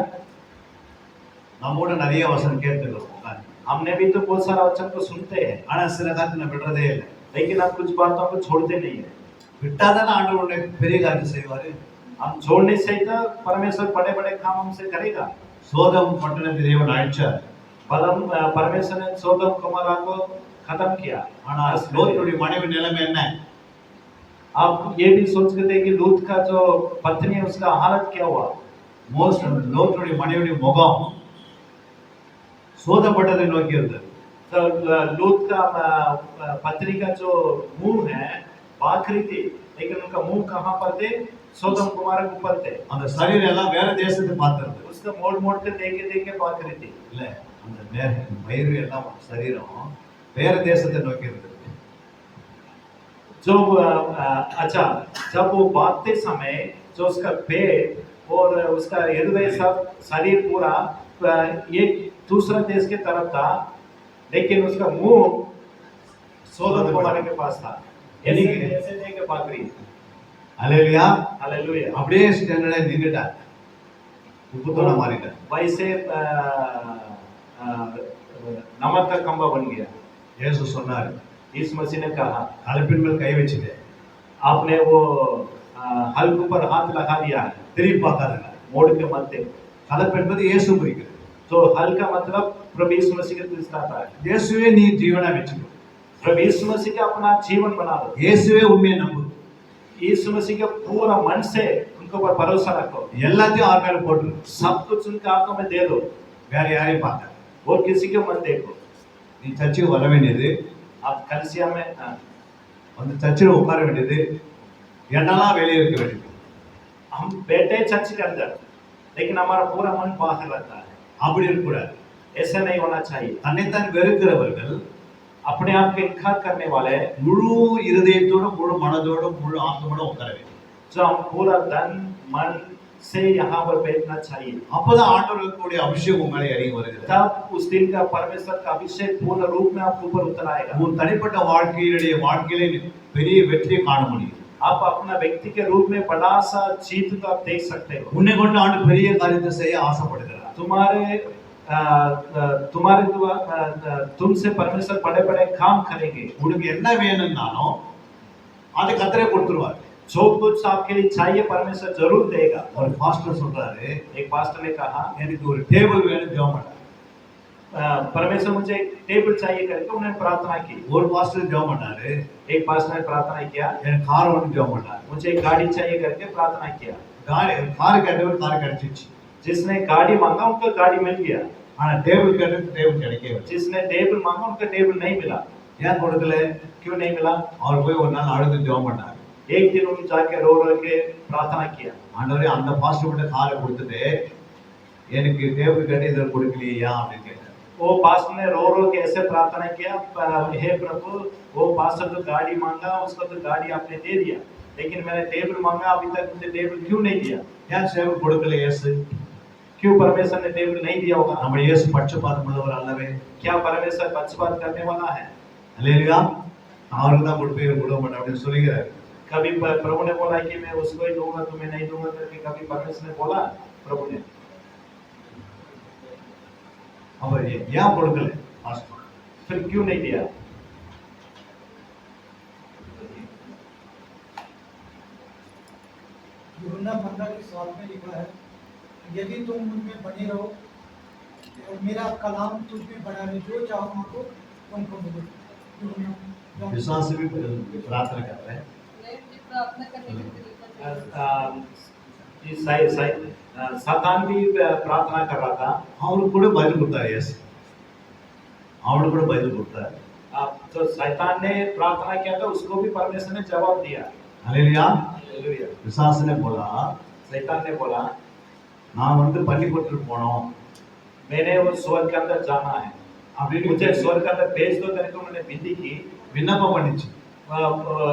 நம்மோட நிறைய வசனம் கேட்டுக்கிறோம் உட்கார்ந்து. हमने भी तो बहुत सारा वचन को सुनते हैं, ஆனா சில காரியத்தை விடுறதே இல்லை. लेकिन हम कुछ बातों को छोड़ते नहीं है। விட்டாதானே ஆண்டவர் உன்னை பெரிய காரியம் செய்வாரு. हम छोड़ने से तो परमेश्वर बड़े बड़े काम हमसे करेगा। சோதம் பட்டணத்தை தேவன் அழிச்சார். परमेश्वर ने सोदम कुमारा को खत्म किया। ஆனா லோத்துடைய மனைவி நிலைமை என்ன? आप ये भी सोच के देखिए लूत का जो पत्नी है उसका हालत क्या हुआ? லோத்துடைய மனைவியுடைய முகம் சோதப்பட்டதை நோக்கி இருந்தது. तो लूत का पत्नी का जो मुंह है बाखरी थी, लेकिन उनका मुंह कहाँ पर थे? सोदम कुमारा के ऊपर थे। அந்த சரீரம் எல்லாம் வேற தேசத்தை பார்த்திருந்தது. उसका मोड़ मोड़ के देखे बाखरी थी। இல்ல, அந்த மயிறு எல்லாம் சரீரம் வேற தேசத்தை நோக்கி இருந்தது. जो अच्छा जब वो बांधते समय जो उसका पेट और उसका हृदय सब शरीर पूरा एक दूसरा देश के तरफ था, लेकिन उसका मुंह सोदम कुमारा के पास था। ऐसे देखे बाखरी। அல்லேலூயா. हालेलुया। அப்படியே ஸ்டாண்டர்டா நின்னுட்டார். உப்புத்தோட மாறிட்டார். वैसे नमक का खंबा बन गया। இயேசு சொன்னார், यीशु मसीह ने कहा கலப்பின் மேல் கை வச்சுட்டேன். आपने वो हल के ऊपर हाथ लगा दिया है, திரும்பி பார்க்காதுங்க. मोड़ के मत देखो। கலப்பு என்பது இயேசு குறிக்கிறது. तो हल का मतलब प्रभु यीशु मसीह के दिखाता है। இயேசுவே நீ ஜீவனா வெச்சுக்கோ. प्रभु यीशु मसीह का अपना जीवन बना लो। இயேசுவே உண்மையை நம்பு. यीशु मसीह के पूरा मन से उनके ऊपर भरोसा रखो। எல்லாத்தையும் அவர் மேல போட்டுரு. सब कुछ उनके हाथों में दे दो வேற யாரையும் பார்க்காத. और किसी के मत देखो। நீ சர்ச்சுக்கு வர வேண்டியது, आप कलिसिया में அந்த சர்ச்சில் உட்கார வேண்டியது, என்னெல்லாம் வெளியே இருக்க வேண்டியது. हम बैठे चर्च के अंदर लेकिन हमारा पूरा मन बाहर रहता है। அப்படி இருக்கக்கூடாது. ऐसा नहीं होना चाहिए। தன்னைத்தான் வெறுக்கிறவர்கள் अपने आप को इनकार करने वाले முழு இருதயத்தோடும் முழு மனதோடும் முழு ஆத்மாவோடும் உட்கார வேண்டும். जो हम पूरा तन मन से यहाँ पर बैठना चाहिए। அப்பதான் ஆண்டவருடைய அபிஷேகம் உங்க மேலே இறங்கி வருகிறது. तब उस दिन का परमेश्वर का अभिषेक पूर्ण रूप में आपके ऊपर उतर आएगा। உன் தனிப்பட்ட வாழ்க்கையிலே பெரிய வெற்றியை காண முடியும். आप अपना व्यक्ति के रूप में बड़ा सा जीत को आप देख सकते हो। உன்னை கொண்டு ஆண்டு பெரிய காரியத்தை செய்ய ஆசைப்படுகிறார். तुम्हारे तुमसे परमेश्वर बड़े बड़े काम करेंगे। உனக்கு என்ன வேணும்னாலும் அதை கர்த்தரே கொடுத்துருவார். जो कुछ आपके लिए चाहिए परमेश्वर जरूर देगा। ஒரு பாஸ்டர் சொல்றாரு, एक पास्टर ने कहा எனக்கு ஒரு டேபிள் வேணும் ஜெபம் பண்ண. परमेश्वर मुझे एक टेबल चाहिए करके उन्होंने प्रार्थना की। ஒரு பாஸ்டர் ஜெபம் பண்ணாரு, एक पास्टर ने प्रार्थना किया எனக்கு கார் வேணும் ஜெபம் பண்ணாரு. मुझे एक गाड़ी चाहिए करके प्रार्थना किया। கார் கேட்டவர் கார் கிடைச்சிச்சு. जिसने गाड़ी मांगा उनको गाड़ी मिल गया, ஆனா டேபிள் கேட்டவர் டேபிள் கிடைக்கவே. जिसने टेबल मांगा उनको टेबल नहीं मिला। ஏன் கொடுக்கல? क्यों नहीं मिला? அவர் போய் ஒரு நாள் அழுது ஜெபம் பண்ணாரு. एक दिन उन्होंने जाके रो रो के प्रार्थना किया, ஆண்டவரே அந்த பாஸ்டர் கிட்ட காரை கொடுத்துட்டு எனக்கு டேபிள் கேட்டு இதை கொடுக்கலையா அப்படின்னு கேட்டார். वो पास्टर ने रो के ऐसे प्रार्थना किया, हे प्रभु वो पास्टर तो गाड़ी मांगा उसको तो गाड़ी आपने दे दिया, लेकिन मैंने टेबल मांगा अभी तक मुझे टेबल क्यों नहीं दिया? ஏன் டேபிள் கொடுக்கல இயேசு? क्यों परमेश्वर ने टेबल नहीं दिया होगा? நம்ம இயேசு பட்சபாதம் உள்ளவர் அல்லவே. क्या परमेश्वर पक्षपात करने वाला है? அல்லேலூயா. அவருக்கு தான் கொடுப்பேன் கொடுக்க மாட்டேன் அப்படின்னு சொல்லுகிறார். कभी प्रभु ने बोला कि मैं उसको ही दूंगा तुम्हें नहीं दूंगा करके कभी परमेश्वर ने बोला? प्रभु ने அவர் ஏன் கொடுக்கல பாஸ்டர்? फिर क्यों नहीं दिया? यूहन्ना 15 के 7 में लिखा है, यदि तुम मुझ में बने रहो और मेरा कलाम तुझ में बना रहे, जो चाहो मांगो तुमको मिलेगा। यूहन्ना विश्वास भी प्रार्थना कर रहे हैं. नहीं, मुझे प्रार्थना करने का तरीका सातान भी प्रार्थना कर रहा था, அவருக்கு கூட பதில் கொடுத்தார் இயேசு. அவனுக்கு கூட பதில் கொடுத்தார். तो शैतान ने प्रार्थना किया था, उसको भी परमेश्वर ने जवाब दिया। அல்லேலூயா. हालेलुया। விசுவாச ने बोला, शैतान ने बोला நான் வந்து பள்ளிக்கூடத்துக்கு போனோம் मैंने वो स्वर्ग के अंदर जाना है, அப்படின்னு मुझे स्वर्ग के अंदर भेज दो करके उन्होंने विनती की। விண்ணப்பம் பண்ணிச்சு.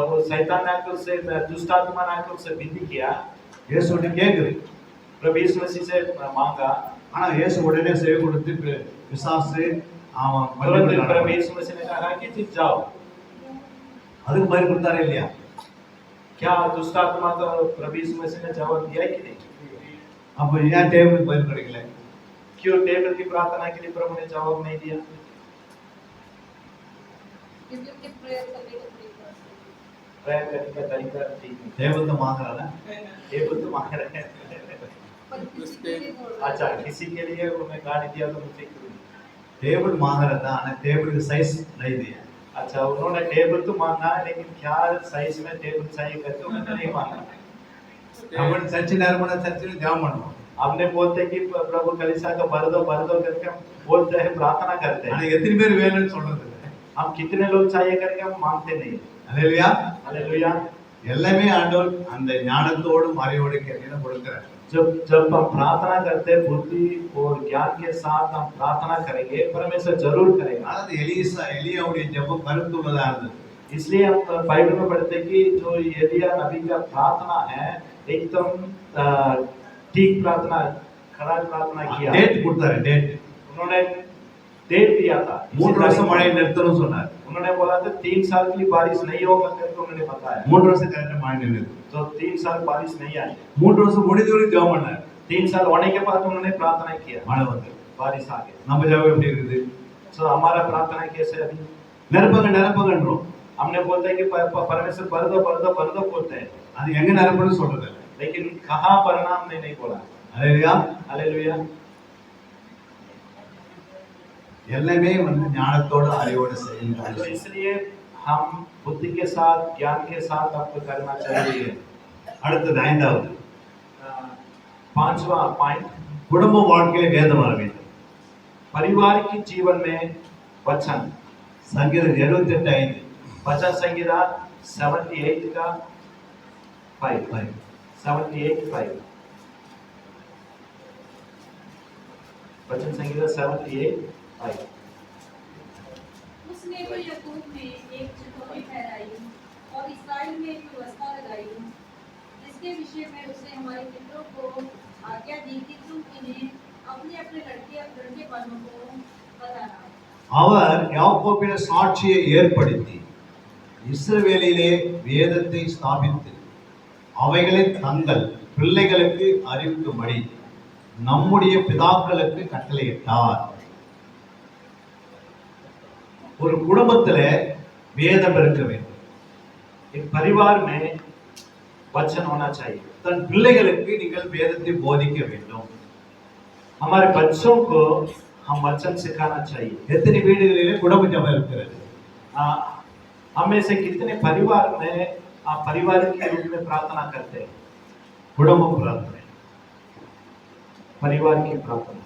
वो शैतान ने आकर उससे दुष्ट आत्मा ने आकर उससे विनती किया, இயேசுட்ட கேக்குது. प्रभु यीशु मसीह से मांगा, ஆனா இயேசு உடனே செவி கொடுத்து விசுவாசு அவன் तुरंत प्रभु பள்ளிக்கூடம் यीशु मसीह ने कहा कि तुम जाओ। அதுக்கு பதில் கொடுத்தாரே இல்லையா? क्या दुष्ट आत्मा को प्रभु यीशु मसीह ने जवाब दिया कि नहीं? அப்ப ஏன் டேபிளுக்கு பதில் கிடைக்கல? क्यों टेबल की प्रार्थना के लिए प्रभु ने जवाब नहीं दिया? टेबल के प्रेयर करने का तरीका सही है। प्रेयर करने का तरीका ठीक है। டேபிள் தான் வாங்குறானா? टेबल तो मांग रहे हैं। पर किसी के लिए बोल रहा है। अच्छा, किसी के लिए उन्होंने गाड़ी दिया तो मुझे क्यों नहीं? டேபிள் வாங்குறதா ஆனா டேபிளுக்கு சைஸ் नहीं दिया. अच्छा, उन्होंने टेबल तो मांगा लेकिन क्या साइज में टेबल चाहिए करके उन्होंने नहीं मांगा। நம்ம சர்ச் நேரமான சர்ச்சில் ஜெபம் பண்ணுவோம். हमने बोलते कि प्रभु कलीसिया का भर दो करके हम बोलते हैं, प्रार्थना करते ஆனா हैं। எத்தனை பேர் வேணும்னு சொல்றது இல்ல. हम कितने लोग चाहिए करके हम मांगते नहीं। அல்லேலூயா. हालेलुया। எல்லாமே ஆண்டவர் அந்த ஞானத்தோடு அறிவோடு கேட்டு கொடுக்கிறார். जब जब हम प्रार्थना करते हैं बुद्धि और ज्ञान के साथ हम प्रार्थना करेंगे, परमेश्वर जरूर करेगा। அதாவது எலியாவுடைய ஜெபம் கருத்துள்ளதா இருந்தது. इसलिए हम बाइबल में पढ़ते हैं कि जो एलिया नबी का प्रार्थना है एकदम ठीक प्रार्थना, खरा प्रार्थना किया। டேட் கொடுத்தாரு டேட். उन्होंने डेट दिया था, 3 வருஷம் மழை நிறுத்தணும்னு சொன்னார். उन्होंने बोला था 3 साल की बारिश नहीं होगा करके उन्होंने बताया। 3 வருஷம் கரெக்டா மழை நின்னுது. तो 3 साल बारिश नहीं आई। 3 வருஷம் முடிஞ்சவரை ஜெபம் பண்ணார். 3 साल होने के बाद उन्होंने प्रार्थना किया, மழை வந்து. बारिश आ गई। நம்ம ஜெபம் எப்படி இருக்குது? तो हमारा प्रार्थना कैसे अभी? நிரப்பங்கன்றோம். हमने बोलते हैं कि परमेश्वर भर दो बोलते हैं, அது எங்க நிரப்பணும்னு சொல்றது இல்லை. लेकिन कहाँ परिणाम ने नहीं बोला। அல்லேலூயா. हालेलुया। எல்லாமே ஞானத்தோட அறிவோடு तो செய்யணும். इसलिए हम बुद्धि के साथ ज्ञान के साथ आपको करना चाहिए। அடுத்தது 5வது, पांचवा पॉइंट, குடும்ப வாழ்க்கையில வேதம் வர வேண்டும். परिवार की जीवन में वचन। சங்கீதம் 78:5. वचन संहिता 78 का 5, 78:5। वचन संहिता 78:5। उसने तो याकूब में एक चितौनी ठहराई और इस्राएल में एक व्यवस्था लगाई, जिसके विषय में उसने हमारे पितरों को आज्ञा दी कि तुम इन्हें अपने अपने लड़केपनों को बताना। அவர் யாக்கோபின் சாட்சியை ஏற்படுத்தி இஸ்ரவேலிலே வேதத்தை ஸ்தாபித்து அவைகளை தங்கள் பிள்ளைகளுக்கு அறிவிக்கும்படி நம்முடைய பிதாக்களுக்கு கட்டளையிட்டார். ஒரு குடும்பத்துல வேதம் இருக்க வேண்டும். एक परिवार में वचन होना चाहिए। தன் பிள்ளைகளுக்கு நீங்கள் வேதத்தை போதிக்க வேண்டும். हमारे बच्चों को हम वचन सिखाना चाहिए। எத்தனை வீடுகளிலே குடும்ப ஜெபம் இருக்கிறது? हम में से कितने परिवार में आप परिवार के रूप में प्रार्थना करते हैं? குடும்ப பிரார்த்தனை. परिवार की प्रार्थना।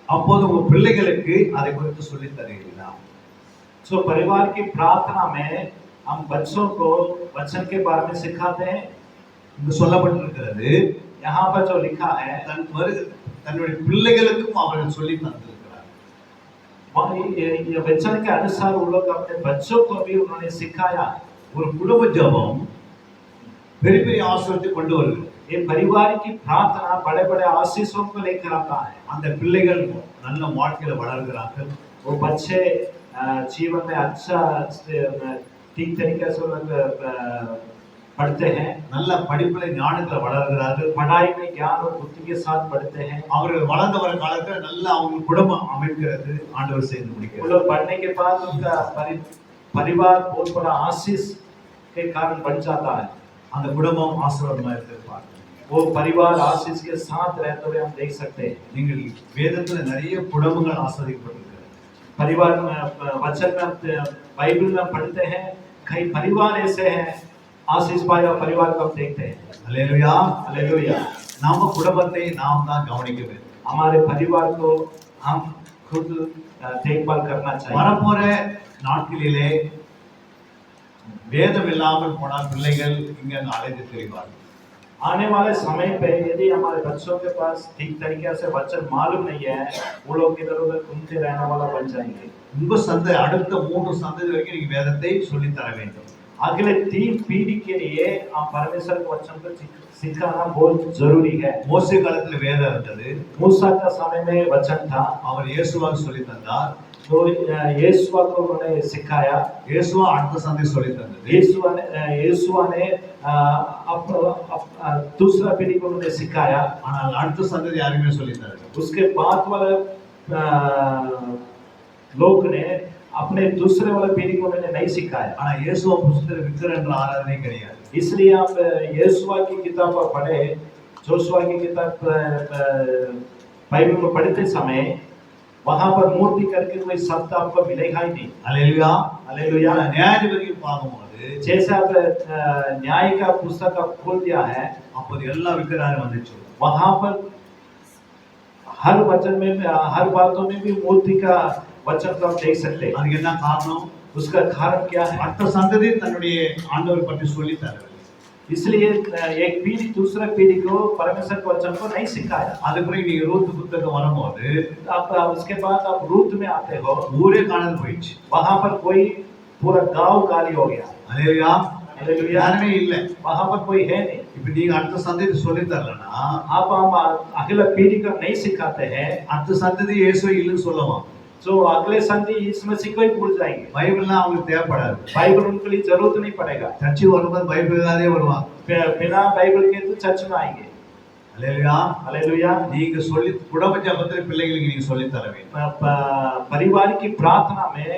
அப்போது உங்க பிள்ளைகளுக்கு அதை குறித்து சொல்லி தருகிறீர்களா? तो परिवार की प्रार्थना में हम बच्चों को वचन के बारे में सिखाते हैं। இங்கு சொல்லப்பட்டிருக்கிறது, यहाँ पर जो लिखा है, தன்னுடைய பிள்ளைகளுக்கும் அவர்கள் சொல்லி தந்திருக்கிறார். ये वचन के अनुसार वो लोग अपने बच्चों को भी उन्होंने सिखाया। ஒரு குடும்ப ஜெபம் பெரிய பெரிய ஆசீர்வாதத்தை கொண்டு வருகிறது. ये परिवार की प्रार्थना बड़े बड़े आशीषों को लेकर आता है। அந்த பிள்ளைகள் நல்ல வாழ்க்கையில வளர்கிறார்கள். वो बच्चे जीवन में अच्छा ठीक तरीके से पढ़ते हैं, நல்ல படிப்புல ஞானத்துல வளர்கிறார்கள். पढ़ाई में ज्ञान और बुद्धि के साथ पढ़ते हैं। அவர்கள் வளர்ந்து வர காலத்துல நல்ல அவங்க குடும்பம் அமைக்கிறது ஆண்டவர் செய்து वो முடிக்கிறார். लोग पढ़ने के बाद उनका परिवार बहुत बड़ा आशीष के कारण बन जाता है। அந்த குடும்பம் ஆசீர்வாதமா இருந்திருப்பாங்க. वो परिवार आशीष के साथ रहते हुए हम देख सकते हैं। நீங்கள் வேதத்துல நிறைய குடும்பங்கள் ஆசீர்வதிக்கப்பட்டிருக்கிறது. परिवार में वचन में बाइबल में पढ़ते हैं, कई परिवार ऐसे हैं आशीष पाया परिवार को हम देखते हैं। அல்லேலூயா. हालेलुया। நாம குடும்பத்தை நாம் தான் கவனிக்க வேண்டும். हमारे परिवार को हम खुद देखभाल करना चाहिए। வரப்போற நாட்களிலே வேதம் இல்லாமல் போனால் பிள்ளைகள் இங்க அலைந்து திரிவார்கள். आने वाले समय पे यदि हमारे बच्चों के पास ठीक तरीके से वचन मालूम नहीं है, वो लोग इधर उधर घूमते रहने वाला बन जाएंगे। உங்க அடுத்த 3 சந்ததி வரைக்கும் நீங்க வேதத்தை சொல்லி தர வேண்டும். अगले 3 पीढ़ी के लिए आप परमेश्वर के वचन को सिखाना बहुत जरूरी है। மோசே காலத்துல வேதம் இருந்தது. मूसा का समय में वचन था। அவர் இயேசுவாக்கு சொல்லி தந்தார். तो यीशुआ को उन्होंने सिखाया। இயேசுவா அடுத்த சந்ததி சொல்லி தந்தது. यीशुआ ने दूसरा पीढ़ी को उन्होंने सिखाया। ஆனால் அடுத்த சந்ததி யாருமே சொல்லி தரல. उसके बाद वाले लोग ने अपने दूसरे वाले पीढ़ी को उन्होंने नहीं सिखाया। ஆனா இயேசுவா புஸ்தகத்துல விக்கிர என்ற ஆராதனை கிடையாது. इसलिए आप यीशुआ की किताब पर पढ़े, जोशुआ की किताब बाइबल में पढ़ते समय वहां पर मूर्ति करके कोई शब्द आपको मिलेगा ही नहीं। அல்லேலூயா. हालेलुया। நியாயாதிபதி பார்க்கும்போது जैसे आप न्याय का पुस्तक आप खोल दिया है, அப்போது எல்லா விக்கிரகம் வந்துச்சு. वहां पर हर वचन में हर बातों में भी मूर्ति का वचन को आप देख सकते हैं। அதுக்கு என்ன காரணம்? उसका कारण क्या है? அடுத்த சந்ததி தன்னுடைய ஆண்டவர் பற்றி சொல்லி தரவில்லை. इसलिए एक पीढ़ी दूसरे पीढ़ी को परमेश्वर के वचन को नहीं सिखाया। அதுக்கு பிறகு நீங்க ரூத் புத்தகம் வரும்போது आप उसके बाद आप रूत में आते हो, ஊரே காணாது போயிடுச்சு. वहां पर कोई पूरा गांव गाली हो गया। அல்லேலூயா. हालेलुया। யாருமே இல்ல. वहां पर कोई है नहीं। இப்ப நீங்க அடுத்த சந்ததி சொல்லி தரலனா आप हम अगला पीढ़ी को नहीं सिखाते हैं, அடுத்த சந்ததி இயேசுவை இல்லைன்னு சொல்லுவான். जो अगले संधि इस मसीह को ही भूल जाएंगे। பைபிள்லாம் அவங்களுக்கு தேவைப்படாது. बाइबल उनके लिए जरूरत नहीं पड़ेगा। சர்ச்சுக்கு வரும்போது பைபிள் இல்லாதே வருவாங்க. बिना बाइबल के तो चर्च में आएंगे। அல்லேலூயா. हालेलुया। நீங்க சொல்லி குடும்ப ஜெபத்துல பிள்ளைகளுக்கு நீங்க சொல்லி தர வேண்டும். परिवार की प्रार्थना में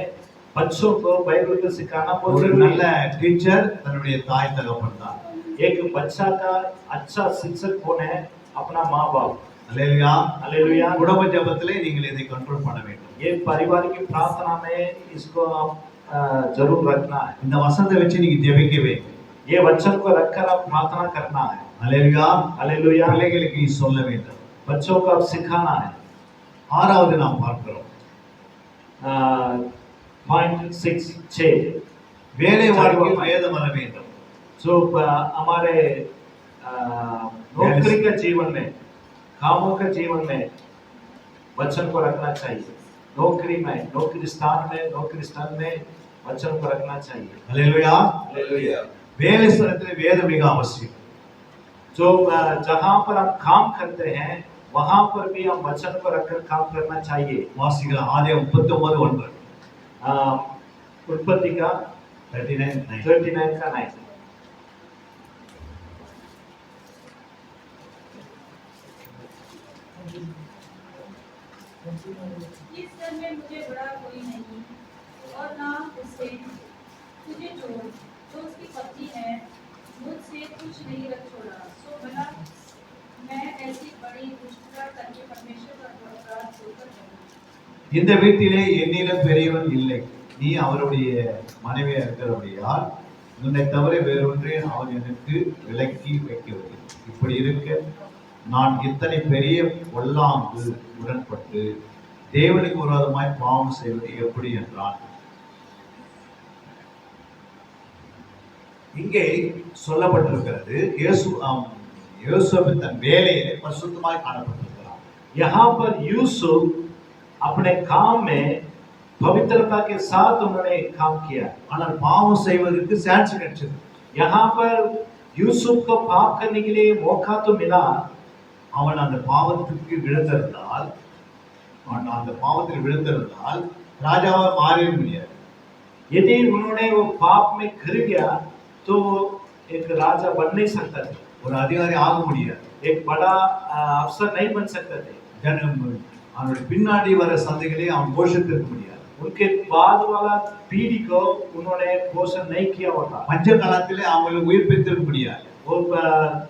बच्चों को बाइबल को सिखाना बहुत ஒரு जरूरी நல்ல है। டீச்சர் தன்னுடைய தாய் தகப்பன் தான். एक बच्चा का अच्छा शिक्षक कौन है? अपना माँ बाप। அல்லேலூயா. हालेलुया। குடும்ப ஜெபத்திலே நீங்கள் இதை கண்ட்ரோல் பண்ண வேண்டும். ये परिवार की प्रार्थना में इसको आप जरूर रखना है। இந்த வசனத்தை வச்சு நீங்க ஜெபிக்க வேண்டும். ये वचन को रखकर आप प्रार्थना करना है। அல்லேலூயா. हालेलुया। பிள்ளைகளுக்கு நீ சொல்ல வேண்டும். बच्चों को आप सिखाना है। ஆறாவது நாம் பார்க்கிறோம். पॉइंट 6 வேலை வாழ்க்கையில் வேதம் வர வேண்டும். जो हमारे नौकरी का जीवन में, कामों के जीवन में वचन को रखना चाहिए। नौकरी में, नौकरी स्थान में वचन को रखना चाहिए। அல்லேலூயா. हालेलुया। வேலை ஸ்தலத்தில் வேதம் மிக அவசியம். जो जहाँ पर हम काम करते हैं वहाँ पर भी हम वचन को रखकर काम करना चाहिए। வாசிக்கலாம் ஆதியாகமம் 39:9. उत्पत्ति का 39 का 9। इस घर में मुझे बड़ा कोई नहीं और ना उससे तुझे छोड़ जो उसकी पत्नी है मुझसे कुछ नहीं रख छोड़ा सो भला मैं ऐसी बड़ी दुष्टता करके परमेश्वर का अपराध होकर जाऊं। இந்த வீட்டிலே என்னிலும் பெரியவன் இல்லை. நீ அவருடைய மனைவியா இருக்கிறபடியால் உன்னை தவிர வேறொன்றையும் அவன் எனக்கு விலக்கி வைக்கவில்லை. இப்படி இருக்க நான் இத்தனை பெரிய பொல்லாங்கு உடன்பட்டு தேவனுக்கு விரோதமாய் பாவம் செய்வது எப்படி என்றான். இங்கே சொல்லப்பட்டிருக்கிறது யோசேப்பு தன் வேலையிலே பரிசுத்தமாய் காணப்பட்டிருக்கிறார். यहाँ पर यूसुफ अपने काम में पवित्रता के साथ उन्होंने काम किया, ஆனால் பாவம் செய்வதற்கு சான்ஸ் கிடைச்சது. यहाँ पर यूसुफ को पाप करने के लिए मौका तो मिला। அவன் அந்த பாவத்துக்கு விழுந்திருந்தால் அந்த பாவத்தில் விழுந்திருந்தால் ராஜாவா மாறிட முடியாது. यदि उन्होंने वो पाप में गिर गया तो एक राजा बन नहीं सकता था, ஒரு அதிகாரி ஆக முடியாது. एक बड़ा अफसर नहीं बन सकते थे। அவனுடைய பின்னாடி வர சந்தைகளை அவன் போஷித்திருக்க முடியாது. उनके बाद वाला पीढ़ी को उन्होंने पोषण नहीं किया होता। பஞ்ச காலத்திலே அவங்களை உயிர்ப்பித்திருக்க முடியாது. और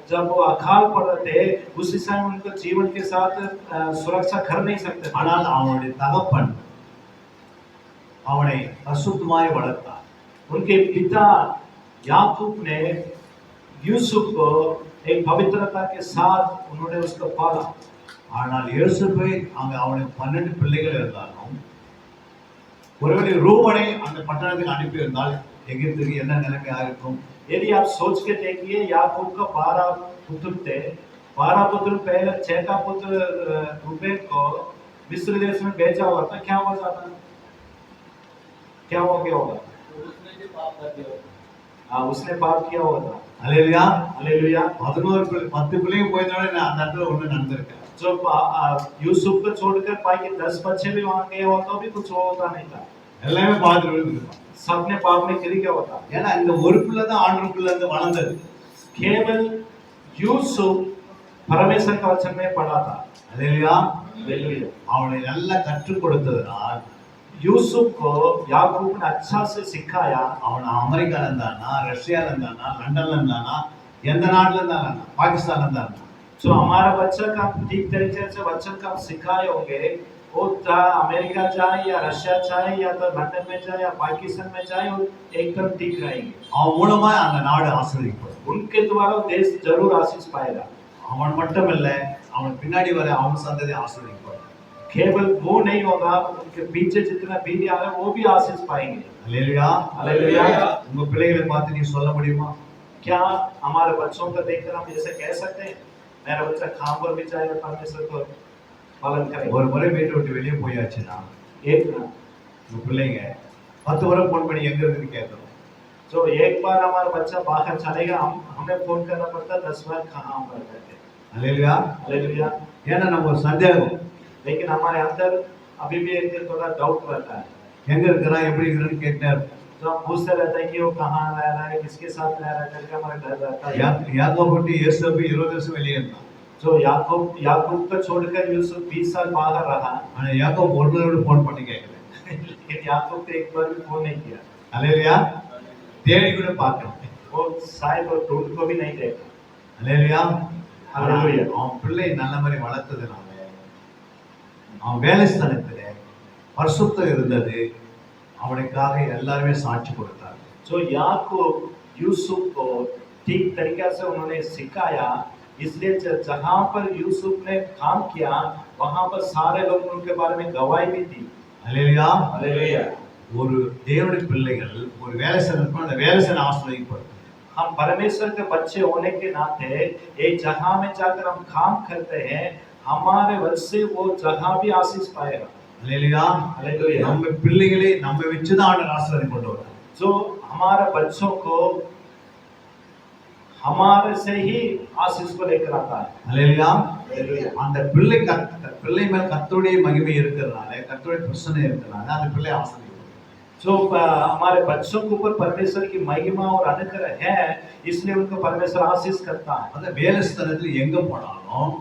जब वो अकाल पड़ रहे थे उस समय उनको जीवन के साथ सुरक्षा कर नहीं सकते थे। ஆனால் அவனுடைய தகப்பன் அவனை பரிசுத்தமாய் வளர்த்தார். उनके पिता याकूब ने यूसुफ को एक पवित्रता के साथ उन्होंने उसको पाला। ஆனால் யோசேப்பை அங்க அவனுக்கு 12 பிள்ளைகள் இருந்தாலும் ஒருவேளை ரூபனை அந்த பட்டணத்துக்கு அனுப்பி இருந்தால் எகிப்துக்கு என்ன நிலைமையா இருக்கும்? यदि आप सोच के देखिए याकूब का 12 पुत्र थे। 12 पुत्र पहले 6 का पुत्र रूबेन को मिस्र देश में भेजा हुआ था, क्या हो जाता? क्या हो गया होगा? उसने जो पाप कर दिया होगा। हाँ, उसने पाप किया हुआ था। அல்லேலூயா. हालेलुया। 10 பிள்ளைங்க போயிருந்தோட அந்த இடத்துல ஒண்ணு நடந்திருக்கு. जो यूसुफ को छोड़कर बाकी 10 बच्चे भी वहां गए होता तो भी कुछ होता नहीं था। எல்லாமே பாத்துட்டு விழுந்துருப்பான். सबने पाप में गिर गया होता। ஏன்னா இந்த ஒரு பிள்ளை தான் ஆண்டவருக்குள்ள இருந்து வளர்ந்தது. केवल यूसुफ परमेश्वर का वचन में पढ़ा था। அல்லேலூயா. हालेलुया। அவனை நல்லா கற்றுக் கொடுத்ததனால் यूसुफ को याकूब ने अच्छा से सिखाया। அவன் அமெரிக்கால இருந்தானா, ரஷ்யால இருந்தானா, லண்டன்ல இருந்தானா, எந்த நாட்டுல இருந்தானா, பாகிஸ்தான்ல இருந்தானா, जो हमारा बच्चा का ठीक तरीके से वचन का सिखाए होंगे वो अमेरिका जाए या रशिया जाए या तो लंदन में जाए या पाकिस्तान में जाए वो एकदम ठीक रहेंगे। அவன் மூலமா அந்த நாடு ஆசீர்வதிக்கப்படும். उनके द्वारा देश जरूर आशीष पाएगा। அவன் மட்டும் இல்ல, அவன் பின்னாடி வர அவன் சந்ததி ஆசீர்வதிக்கப்படும். केवल वो नहीं होगा, उनके पीछे जितना पीढ़ी आ रहा है वो भी आशीष पाएंगे। அல்லேலூயா. हालेलुया। உங்க பிள்ளைகளை பார்த்து நீ சொல்ல முடியுமா? क्या हमारे बच्चों को देखकर हम ऐसे कह सकते हैं मेरा बच्चा काम पर भी जाए और परमेश्वर को पालन करे? ஒரு முறை வீட்டை விட்டு வெளியே போயாச்சுன்னா एक உங்க பிள்ளைங்க 10 முறை போன் பண்ணி எங்க இருக்குன்னு கேட்கணும். जो एक बार हमारा बच्चा बाहर चलेगा हमें फोन करना पड़ता 10 बार कहाँ हम रहते हैं। அல்லேலூயா. हालेलुया। ஏன்னா நம்ம ஒரு சந்தேகம், लेकिन हमारे अंदर अभी भी एक थोड़ा डाउट रहता है। எங்க இருக்கிறா எப்படி இருக்கிறான்னு கேட்டார். जो हम पूछते रहते हैं कि वो कहाँ रह रहा है, किसके साथ रह रहा है करके हमारा डर रहता है। யாக்கோபு விட்டு யோசேப்பு 20 வருஷம் வெளியே இருந்தான். जो याकूब को छोड़कर यूसुफ 20 साल बाहर रहा। ஆனா யாக்கோபு ஒரு நாள் கூட போன் பண்ணி கேட்கல. लेकिन याकूब ने एक बार भी फोन नहीं किया। அல்லேலூயா. தேடி கூட பார்க்கல. वो शायद वो ढूंढ को भी नहीं देखा। அல்லேலூயா. அல்லேலூயா. அவன் பிள்ளை நல்ல மாதிரி வளர்த்ததுனால அவன் வேலை ஸ்தலத்துல பரிசுத்தம் இருந்தது. அவனுக்காக எல்லாருமே சாட்சி கொடுத்தாங்க. जो याकूब यूसुफ को ठीक तरीका से उन्होंने सिखाया, इसलिए जहाँ पर यूसुफ ने काम किया वहाँ पर सारे लोग उनके बारे में गवाही भी दी। அல்லேலூயா. हालेलुया। ஒரு தேவனுடைய பிள்ளைகள் ஒரு வேலை செய்யணும், அந்த வேலை செய்ய ஆசீர்வதிக்கப்படும். हम परमेश्वर के बच्चे होने के नाते एक जगह में जाकर हम काम करते हैं, हमारे वजह से वो जगह भी आशीष पाएगा। அல்லேலூயா. हालेलुया। நம்ம பிள்ளைகளை நம்ம வச்சுதான் ஆண்டவர் ஆசீர்வாதம் கொண்டு வரார். जो हमारे बच्चों को हमारे से ही आशीष को लेकर आता है। அல்லேலூயா. हालेलुया। அந்த பிள்ளை மேல் கர்த்தருடைய மகிமை இருக்கிறதுனால, கர்த்தருடைய பிரசன்னம் இருக்கிறதுனால அந்த பிள்ளை ஆசீர்வதிக்கப்படும். जो हमारे बच्चों के ऊपर परमेश्वर की महिमा और अनुग्रह है, इसलिए उनको परमेश्वर आशीष करता है। அந்த வேலை ஸ்தலத்துல எங்க போனாலும்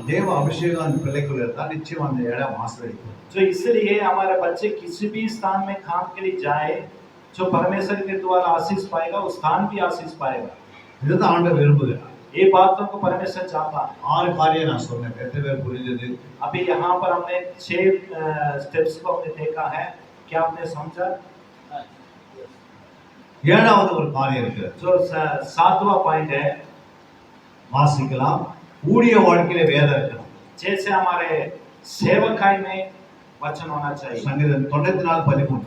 தேவ அபிஷேகம் அந்த பிள்ளைக்குள்ள இருந்தா நிச்சயம் அந்த இடம் ஆசீர்வதிக்கும். जो इसलिए हमारे बच्चे किसी भी स्थान में काम के लिए जाए, जो परमेश्वर के द्वारा आशीष पाएगा, वो स्थान भी आशीष पाएगा। இதுதான் ஆண்டவர் விரும்புகிறார். ये बातों को परमेश्वर चाहता है। 6 காரியம் நான் சொன்னேன். எத்தனை பேர் புரிஞ்சது? अभी यहाँ पर हमने 6 स्टेप्स को हमने देखा है, क्या आपने समझा? 7வது ஒரு காரியம் இருக்கு. जो 7वां पॉइंट है, வாசிக்கலாம். ஊழிய வாழ்க்கையில வேதம் இருக்கணும். जैसे हमारे सेवकाई में वचन होना चाहिए। சங்கீதம் 94:13.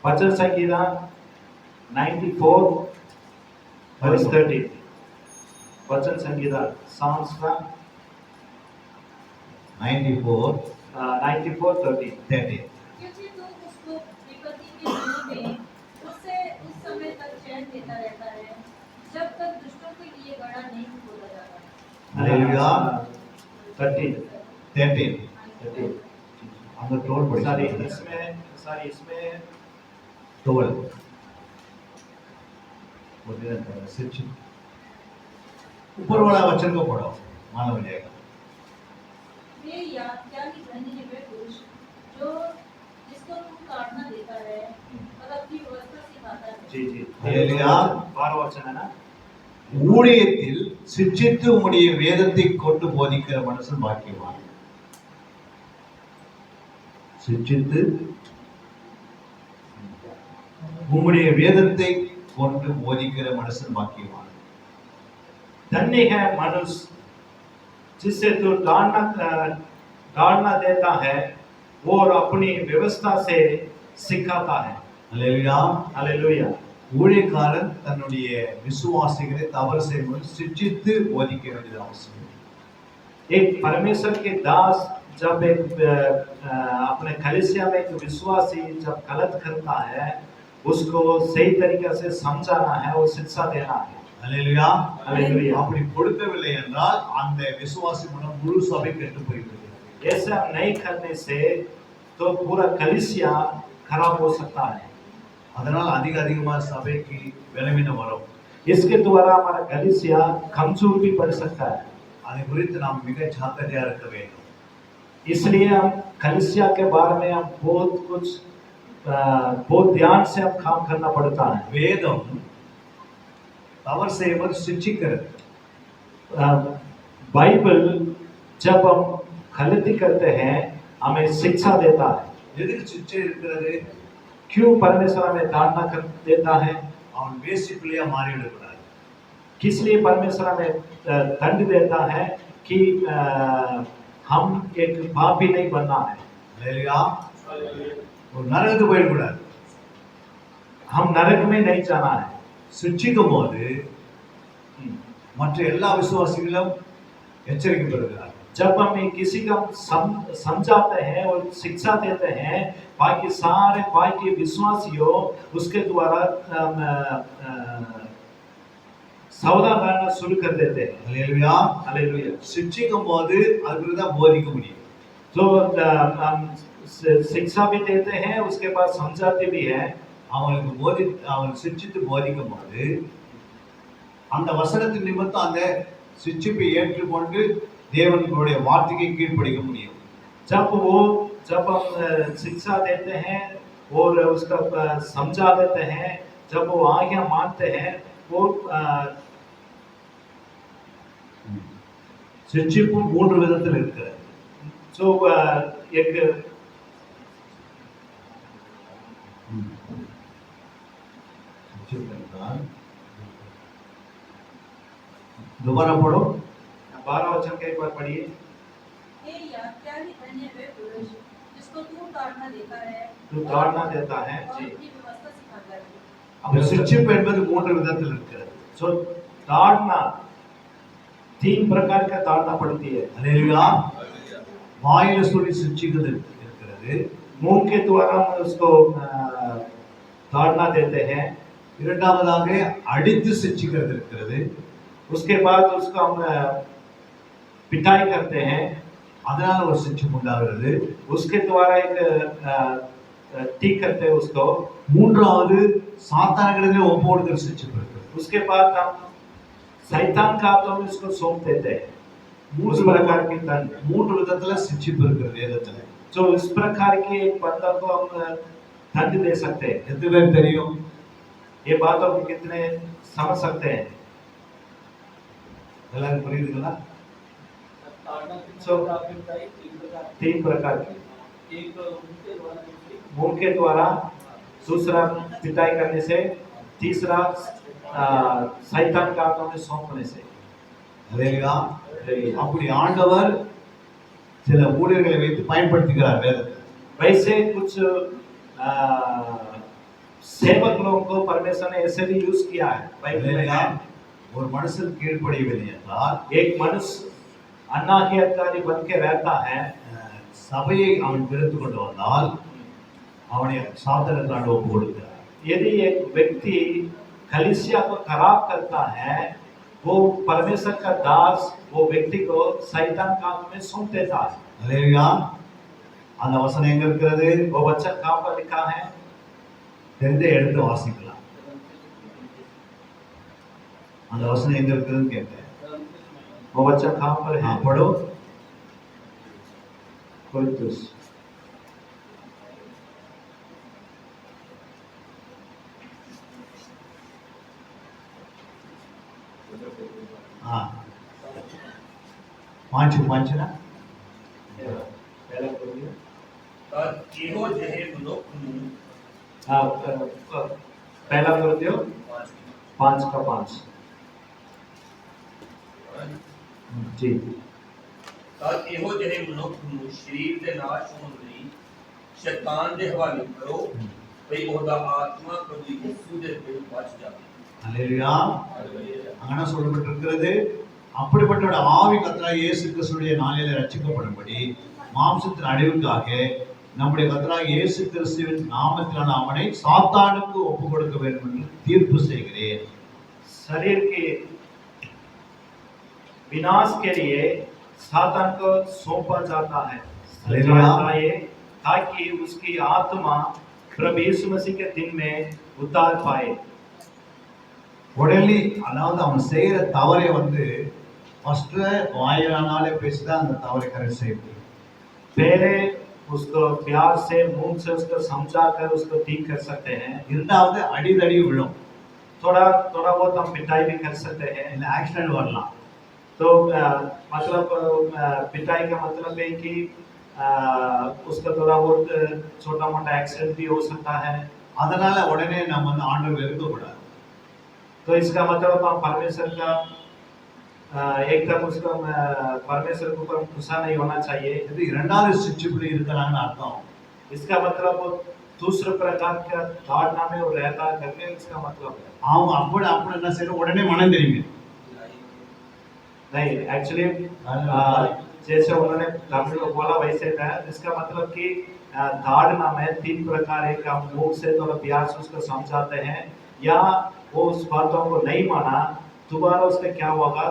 वचन संगीता 94:13। वचन संगीता Psalms का 94:13. क्योंकि तू उसको विपत्ति के दिनों में उससे उस समय तक चैन देता रहता है, जब तक दुष्टों के लिए गड़ा नहीं खोला जाता। हालेलुया। 13। 13. அந்த டோல் படி. सारी इसमें 12. बोलिए सच ऊपर वाला वचन को पढ़ो, मालूम हो जाएगा। ये याद क्या ही धन्य है वे पुरुष जो जिसको तू ताड़ना देता है और अपनी व्यवस्था सिखाता है। जी जी। हालेलुया। 12 वचन है ना। ஊழியத்தில் சிற்றித்து உம்முடைய வேதத்தை கொண்டு போதிக்கிற மனுஷன் பாக்கியவான். சிற்றித்து உம்முடைய வேதத்தை கொண்டு போதிக்கிற மனுஷன் பாக்கியவான். धन्य है मनुष्य जिससे तू ताड़ना देता है और अपनी व्यवस्था से सिखाता है। हालेलुया। हालेलुया। ஊழியக்காரன் தன்னுடைய விசுவாசிகளை தவறு செய்யும்போது சிற்றித்து போதிக்க வேண்டியது அவசியம். एक परमेश्वर के दास जब एक अपने कलीसिया में एक विश्वासी जब गलत करता है, उसको सही तरीके से समझाना है और शिक्षा देना है। हालेलुया। हालेलुया। அப்படி கொடுக்கவில்லை என்றால் அந்த விசுவாசி மூலம் முழு சபை கெட்டு போய்விடுகிறது. ऐसा नहीं करने से तो पूरा कलीसिया खराब हो सकता है। அதனால் அதிகமா சபைக்கு பலவீனம் வரும். इसके द्वारा हमारा कलीसिया कमजोर भी पड़ सकता है। அதை குறித்து நாம் மிக ஜாக்கிரதையா இருக்க வேண்டும். इसलिए हम कलीसिया के बारे में हम बहुत ध्यान से हम काम करना पड़ता है। வேதம் தவறு செய்யும்போது சிட்சிக்கிறது. बाइबल जब हम गलती करते हैं हमें शिक्षा देता है। எதுக்கு சிட்சை இருக்கிறது? क्यों परमेश्वर हमें ताड़ना कर देता है? அவன் வேசி பிள்ளையா மாறிவிடக்கூடாது. किस लिए परमेश्वर हमें दंड देता है कि हम एक पापी नहीं बनना है। हालेलुया। ஒரு நரகத்துக்கு போயிடக்கூடாது. हम नरक में नहीं जाना है। சிட்சிக்கும் போது மற்ற எல்லா விசுவாசிகளும் எச்சரிக்கப்படுகிறார். जब हम किसी को समझाते हैं और शिक्षा देते हैं, बाकी सारे बाकी विश्वासियों उसके द्वारा सावधान रहना शुरू कर देते हैं। हालेलुया। हालेलुया। சிட்சிக்கும் போது அதுக்கு தான் போதிக்க முடியும். तो हम शिक्षा भी देते हैं, उसके बाद समझाते भी हैं। அவன் சிட்சித்து போதிக்கும் போது அந்த வசனத்தின் நிமித்தம் அந்த சிட்சிப்பை ஏற்றுக்கொண்டு தேவனுடைய வார்த்தைக்கு கீழ்ப்படிக்க முடியும். जब वो जब हम शिक्षा देते हैं और उसका समझा देते हैं, जब वो आज्ञा मानते हैं, वो சிற்றிப்பு மூன்று விதத்தில் இருக்கிறது. जो एक சிற்றிப்பு என்றால் दोबारा पढ़ो. 12 वचन के एक बार पढ़िए। हे या क्या ही धन्य वे पुरुष जिसको तू ताड़ना देता है तू ताड़ना देता है और जी। उनकी व्यवस्था सिखाता है। இந்த சிற்றிப்பு என்பது மூன்று விதத்தில் இருக்கிறது. जो ताड़ना 3 प्रकार का ताड़ना पड़ती है। அல்லேலூயா. வாயில சொல்லி சிற்றிக்கிறது இருக்கிறது. मुंह के द्वारा हम उसको ताड़ना देते हैं। இரண்டாவதாக அடித்து சிற்றிக்கிறது இருக்கிறது. उसके बाद उसको हम पिटाई करते हैं, அதனால ஒரு சிற்றிப்பு உண்டாகிறது. उसके द्वारा एक ठीक करते हैं उसको। மூன்றாவது சாத்தானிடத்திலே ஒப்பு கொடுக்கிற சிற்றிப்பு இருக்கிறது. उसके बाद हम शैतान का हाथों में उसको सौंप देते हैं। उस प्रकार की दंड, மூன்று விதத்துல சிற்றிப்பு இருக்கிறது வேதத்துல. जो इस प्रकार के एक बंदा को हम दंड दे सकते हैं। எத்தனை பேர் தெரியும்? ये बातों को कितने समझ सकते हैं? எல்லாரும் புரியுதுங்களா? ताड़ना कितने So- प्रकार की बताई? 3 प्रकार की। एक उनके द्वारा दूसरी मुंह के द्वारा, दूसरा पिटाई करने से, तीसरा शैतान का हाथों में सौंपने से। அல்லேலூயா. அப்படி ஆண்டவர் சில ஊழியர்களை வைத்து பயன்படுத்துகிறார் வேதத்தை. वैसे कुछ सेवक लोगों को परमेश्वर ने ऐसे भी यूज किया है बाइबल में। அல்லேலூயா. ஒரு மனுஷன் கீழ்ப்படியவில்லை என்றால் एक मनुष्य अनाज्ञाकारी बन के रहता है, சபையை அவன் பிரித்து கொண்டு வந்தால் அவனை சாத்தானுக்கு ஒப்பு கொடுக்கிறார். यदि एक व्यक्ति कलीसिया को खराब करता है, वो परमेश्वर का दास वो व्यक्ति को शैतान के हाथ में सौंप देता है। அல்லேலூயா. அந்த வசனம் எங்க இருக்கிறது? वो वचन कहाँ पर लिखा है? தெரிந்த எடுத்து வாசிக்கலாம். அந்த வசனம் எங்க இருக்குதுன்னு கேட்டேன். वो वचन कहाँ पर है? படோ. कोरिन्थुस हाँ 5 ना पहला कोरिन्थियो तद ਇਹੋ ਜਿਹੇ ਮਨੁੱਖ ਨੂੰ पहला कोरिन्थियो 5 का 5 जी। ਤਦ ਇਹੋ ਜਿਹੇ ਮਨੁੱਖ ਨੂੰ ਸਰੀਰ ਦੇ ਨਾਸ਼ ਹੋਣ ਲਈ ਸ਼ੈਤਾਨ ਦੇ ਹਵਾਲੇ ਕਰੋ ਭਈ ਉਹਦਾ ਆਤਮਾ ਪ੍ਰਭੂ ਯਿਸੂ ਦੇ ਦਿਲ ਬਚ ਜਾਵੇ। அல்லேலூயா. அங்கே சொல்லப்பட்டிருக்கிறது, அப்படிப்பட்ட ஆவி கர்த்தராகிய இயேசு கிறிஸ்துவின் நாளிலே ரட்சிக்கப்படும்படி மாம்சத்தின் அழிவுக்காக நம்முடைய கர்த்தராகிய இயேசு கிறிஸ்துவின் நாமத்திலான அவனை சாத்தானுக்கு ஒப்பு கொடுக்க வேண்டும் என்று தீர்ப்பு செய்கிறேன். शरीर के विनाश के लिए सातान को सौंपा जाता है ताकि उसकी आत्मा प्रभु यीशु मसीह के दिन में उतार पाए। உடனே அதாவது அவன் செய்யற தவறை ஃபர்ஸ்ட் வாயினாலே பேசிதான் அந்த தவறை கரெக்ட் செய்ய முடியும். पहले उसको प्यार से मुंह से उसको समझा कर उसको ठीक कर सकते हैं। இரண்டாவது அடிதடி விழும். थोड़ा थोड़ा बहुत हम पिटाई भी कर सकते हैं, இல்லை ஆக்சிடென்ட் வரலாம். तो मतलब पिटाई का मतलब है कि उसका थोड़ा बहुत छोटा मोटा एक्सीडेंट भी हो सकता है। அதனால உடனே நம்ம ஆண்டவர் இருக்கக்கூடாது. तो इसका मतलब हम परमेश्वर का एकदम उसका परमेश्वर के ऊपर गुस्सा नहीं होना चाहिए। இது இரண்டாவது சிற்றிப்பில் இருக்கிறாங்கன்னு அர்த்தம். इसका मतलब वो दूसरे प्रकार का ताड़ना में वो रहता करके इसका मतलब है। அவங்க அப்படி என்ன செய்யணும், உடனே மனம் தெரியுங்க. नहीं एक्चुअली जैसे उन्होंने तमिल में बोला वैसे था। इसका मतलब कि ताड़ना में 3 प्रकार है। हम मुंह से थोड़ा प्यार से उसको समझाते हैं, या वो उस बातों को नहीं माना, दोबारा उसका क्या होगा,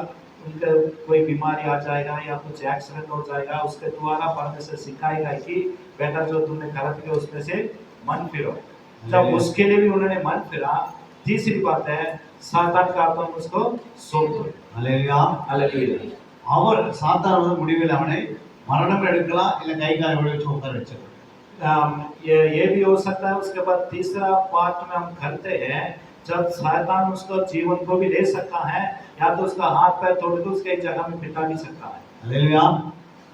उनका कोई बीमारी आ जाएगा या कुछ एक्सीडेंट हो जाएगा। उसके द्वारा परमेश्वर सिखाएगा कि बेटा जो तुमने गलत किया उसमें से मन फिरो। जब उसके लिए भी उन्होंने मन फिरा, तीसरी बात है सातान का आत्मा उसको सौंप दो। அல்லேலூயா. हालेलुया। அவர் சாத்தான் முடிவில் அவனை மரணம் எடுக்கலாம், இல்ல கை கால் வச்சு உட்கார வச்சிடலாம். ये भी हो सकता है। उसके बाद तीसरा पार्ट में हम करते हैं जब शैतान उसको जीवन को भी ले सकता है, या तो उसका हाथ पैर तोड़ के उसके एक जगह में पिटा भी सकता है। அல்லேலூயா.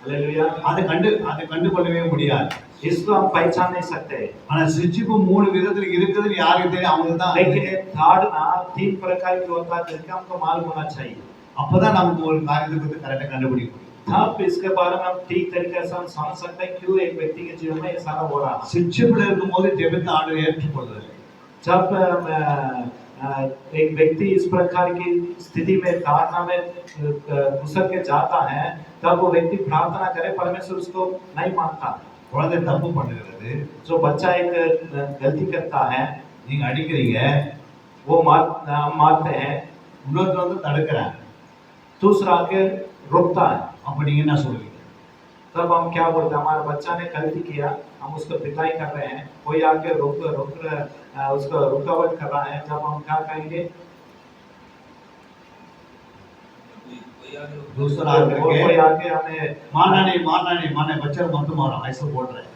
हालेलुया। அதை கண்டு கொள்ளவே முடியாது. इसको हम पहचान नहीं सकते। ஆனா சிருஷ்டிப்பு 3 விதத்துல இருக்குதுன்னு யாருக்கு தெரியும்? அவங்களுக்கு தான். लेकिन ये ताड़ना 3 प्रकार की होता है जिसका हमको मालूम होना चाहिए। அப்பதான் நமக்கு ஒரு காரியத்தை பத்தி கரெக்டா கண்டுபிடிக்க முடியும். तब इसके बारे में हम ठीक तरीके से हम समझ सकते हैं क्यों एक व्यक्ति के जीवन में ये सारा हो रहा है। சிருஷ்டிப்புல இருக்கும்போது ஜெபத்தை ஆண்டவர் ஏற்றுக்கொள்வதில்லை. जब एक व्यक्ति इस प्रकार की स्थिति में ताड़ना में घुसर के जाता है, तब वो व्यक्ति प्रार्थना करे, परमेश्वर उसको नहीं मानता। குழந்தை தப்பு பண்ணுகிறது, जो बच्चा एक गलती करता है, நீங்க அடிக்கிறீங்க, वो मारते हैं, இன்னொருத்தர் வந்து தடுக்கிறாங்க, दूसरा आके रोकता है, அப்ப நீங்க என்ன சொல்லுவீங்க? तब हम क्या बोलते हैं? हमारा बच्चा ने गलती किया, हम उसको पिटाई कर रहे हैं, कोई आके उसको रुकावट कर रहा है, जब हम क्या कहेंगे? दूसरा कोई करके आके हमें मारना नहीं, बच्चे को मत मारो, ऐसा बोल रहे हैं।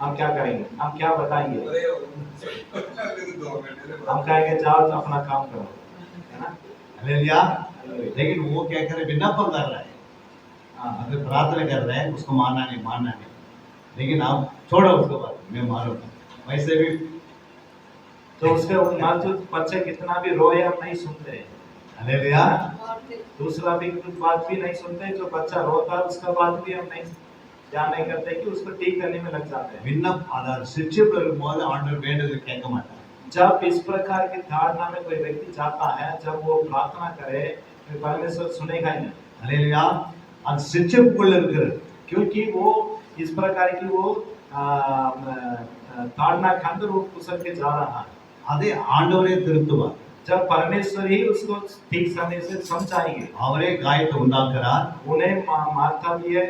हम क्या करेंगे? हम क्या बताएंगे? अरे 2 मिनट हम कहेंगे जाओ तो अपना काम करो, है ना? हालेलुया। लेकिन वो क्या करे? विज्ञापन कर रहा है, अगर प्रार्थना कर रहे हैं, उसको मारना नहीं, लेकिन आप छोड़ो उसको बात, मैं मारूंगा, वैसे भी तो उसके बावजूद बच्चे कितना भी रोए हम नहीं सुनते। हालेलुया। दूसरा भी कुछ बात भी नहीं सुनते, जो बच्चा रोता है उसका बात भी हम नहीं ध्यान नहीं करते कि उसको ठीक करने में लग जाते हैं। அதாவது சிருஷ்டிப்புல இருக்கும்போது ஆண்டவர் வேண்டுதல் கேட்க மாட்டார். जब इस प्रकार की धारणा में कोई व्यक्ति जाता है, जब वो प्रार्थना करे, तो परमेश्वर सुनेगा ही नहीं। हालेलुया। அது சிருஷ்டிப்புக்குள்ள இருக்கிறது, क्योंकि वो इस प्रकार की वो धारणा के अंदर वो घुसर के जा रहा है। அதை ஆண்டவரே திருத்துவார். जब परमेश्वर ही उसको ठीक समय से समझाएंगे, அவரே காயத்தை உண்டாக்குறார், उन्हें मारता भी है,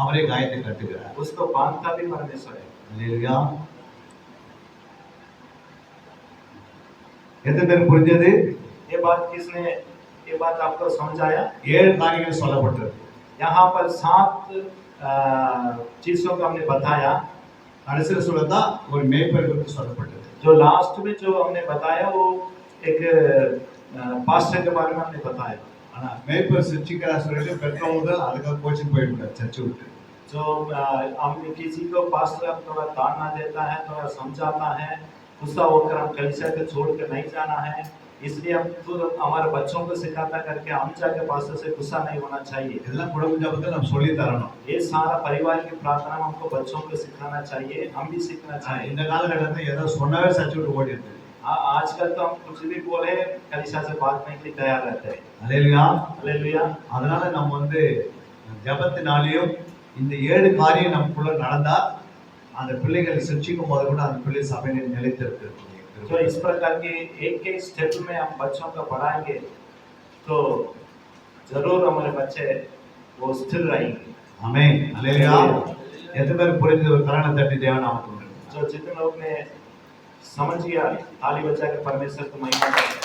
அவரே காயத்தை கட்டுகிறார். उसको बांधता भी परमेश्वर है। हालेलुया। எத்தனை பேர் புரிஞ்சது? ये बात आपको समझ आया? 7 காரியங்கள் சொல்லப்பட்டது. यहाँ पर 7 चीजों को हमने बताया। கடைசியில் சொல்லதான் ஒரு மேய்ப்பர் குறித்து சொல்லப்பட்டது. जो लास्ट में जो हमने बताया वो एक पास्टर के बारे में हमने बताया। ஆனா மேய்ப்பர் சிருஷ்டிக்கிறா சொல்லிட்டு பெற்றோர் முதல் அதுக்காக கோச்சிங் போயிடுறாரு சர்ச்சு விட்டு. जो हम किसी को पास्टर हम थोड़ा ताड़ना देता है, थोड़ा समझाता है, गुस्सा होकर हम कलीसिया को छोड़ कर नहीं जाना है, इसलिए हम खुद हमारे बच्चों को सिखाता करके हम जाके पास्टर से गुस्सा नहीं होना चाहिए। இதெல்லாம் குடும்ப ஜெபத்துல நம்ம சொல்லி தரணும். ये सारा परिवार की प्रार्थना में हमको बच्चों को सिखाना चाहिए, हम भी सीखना चाहिए। இந்த காலகட்டத்தில் ஏதோ சொன்னவே சர்ச்சு விட்டு ஓடிடுது. आजकल तो हम कुछ भी बोले कलीसिया से बात नहीं के तैयार रहते हैं। हालेलुया। हालेलुया। அதனால நம்ம வந்து ஜெபத்தினாலேயும் இந்த 7 காரியம் நமக்குள்ள நடந்தா அந்த பிள்ளைகளை சிருஷ்டிக்கும் போது கூட அந்த பிள்ளை சபையில் நிலைத்திருக்கு. तो इस प्रकार के एक स्टेप में हम बच्चों को पढ़ाएंगे तो जरूर हमारे बच्चे वो स्थिर रहेंगे। ஆமென்। हालेलुया। எத்தனை பேர் புரிஞ்சது? ஒரு கரண தட்டி தேவன் நாமத்துக்கு. जो जितने लोग ने समझ गया, ताली बजा के परमेश्वर को महिमा करें।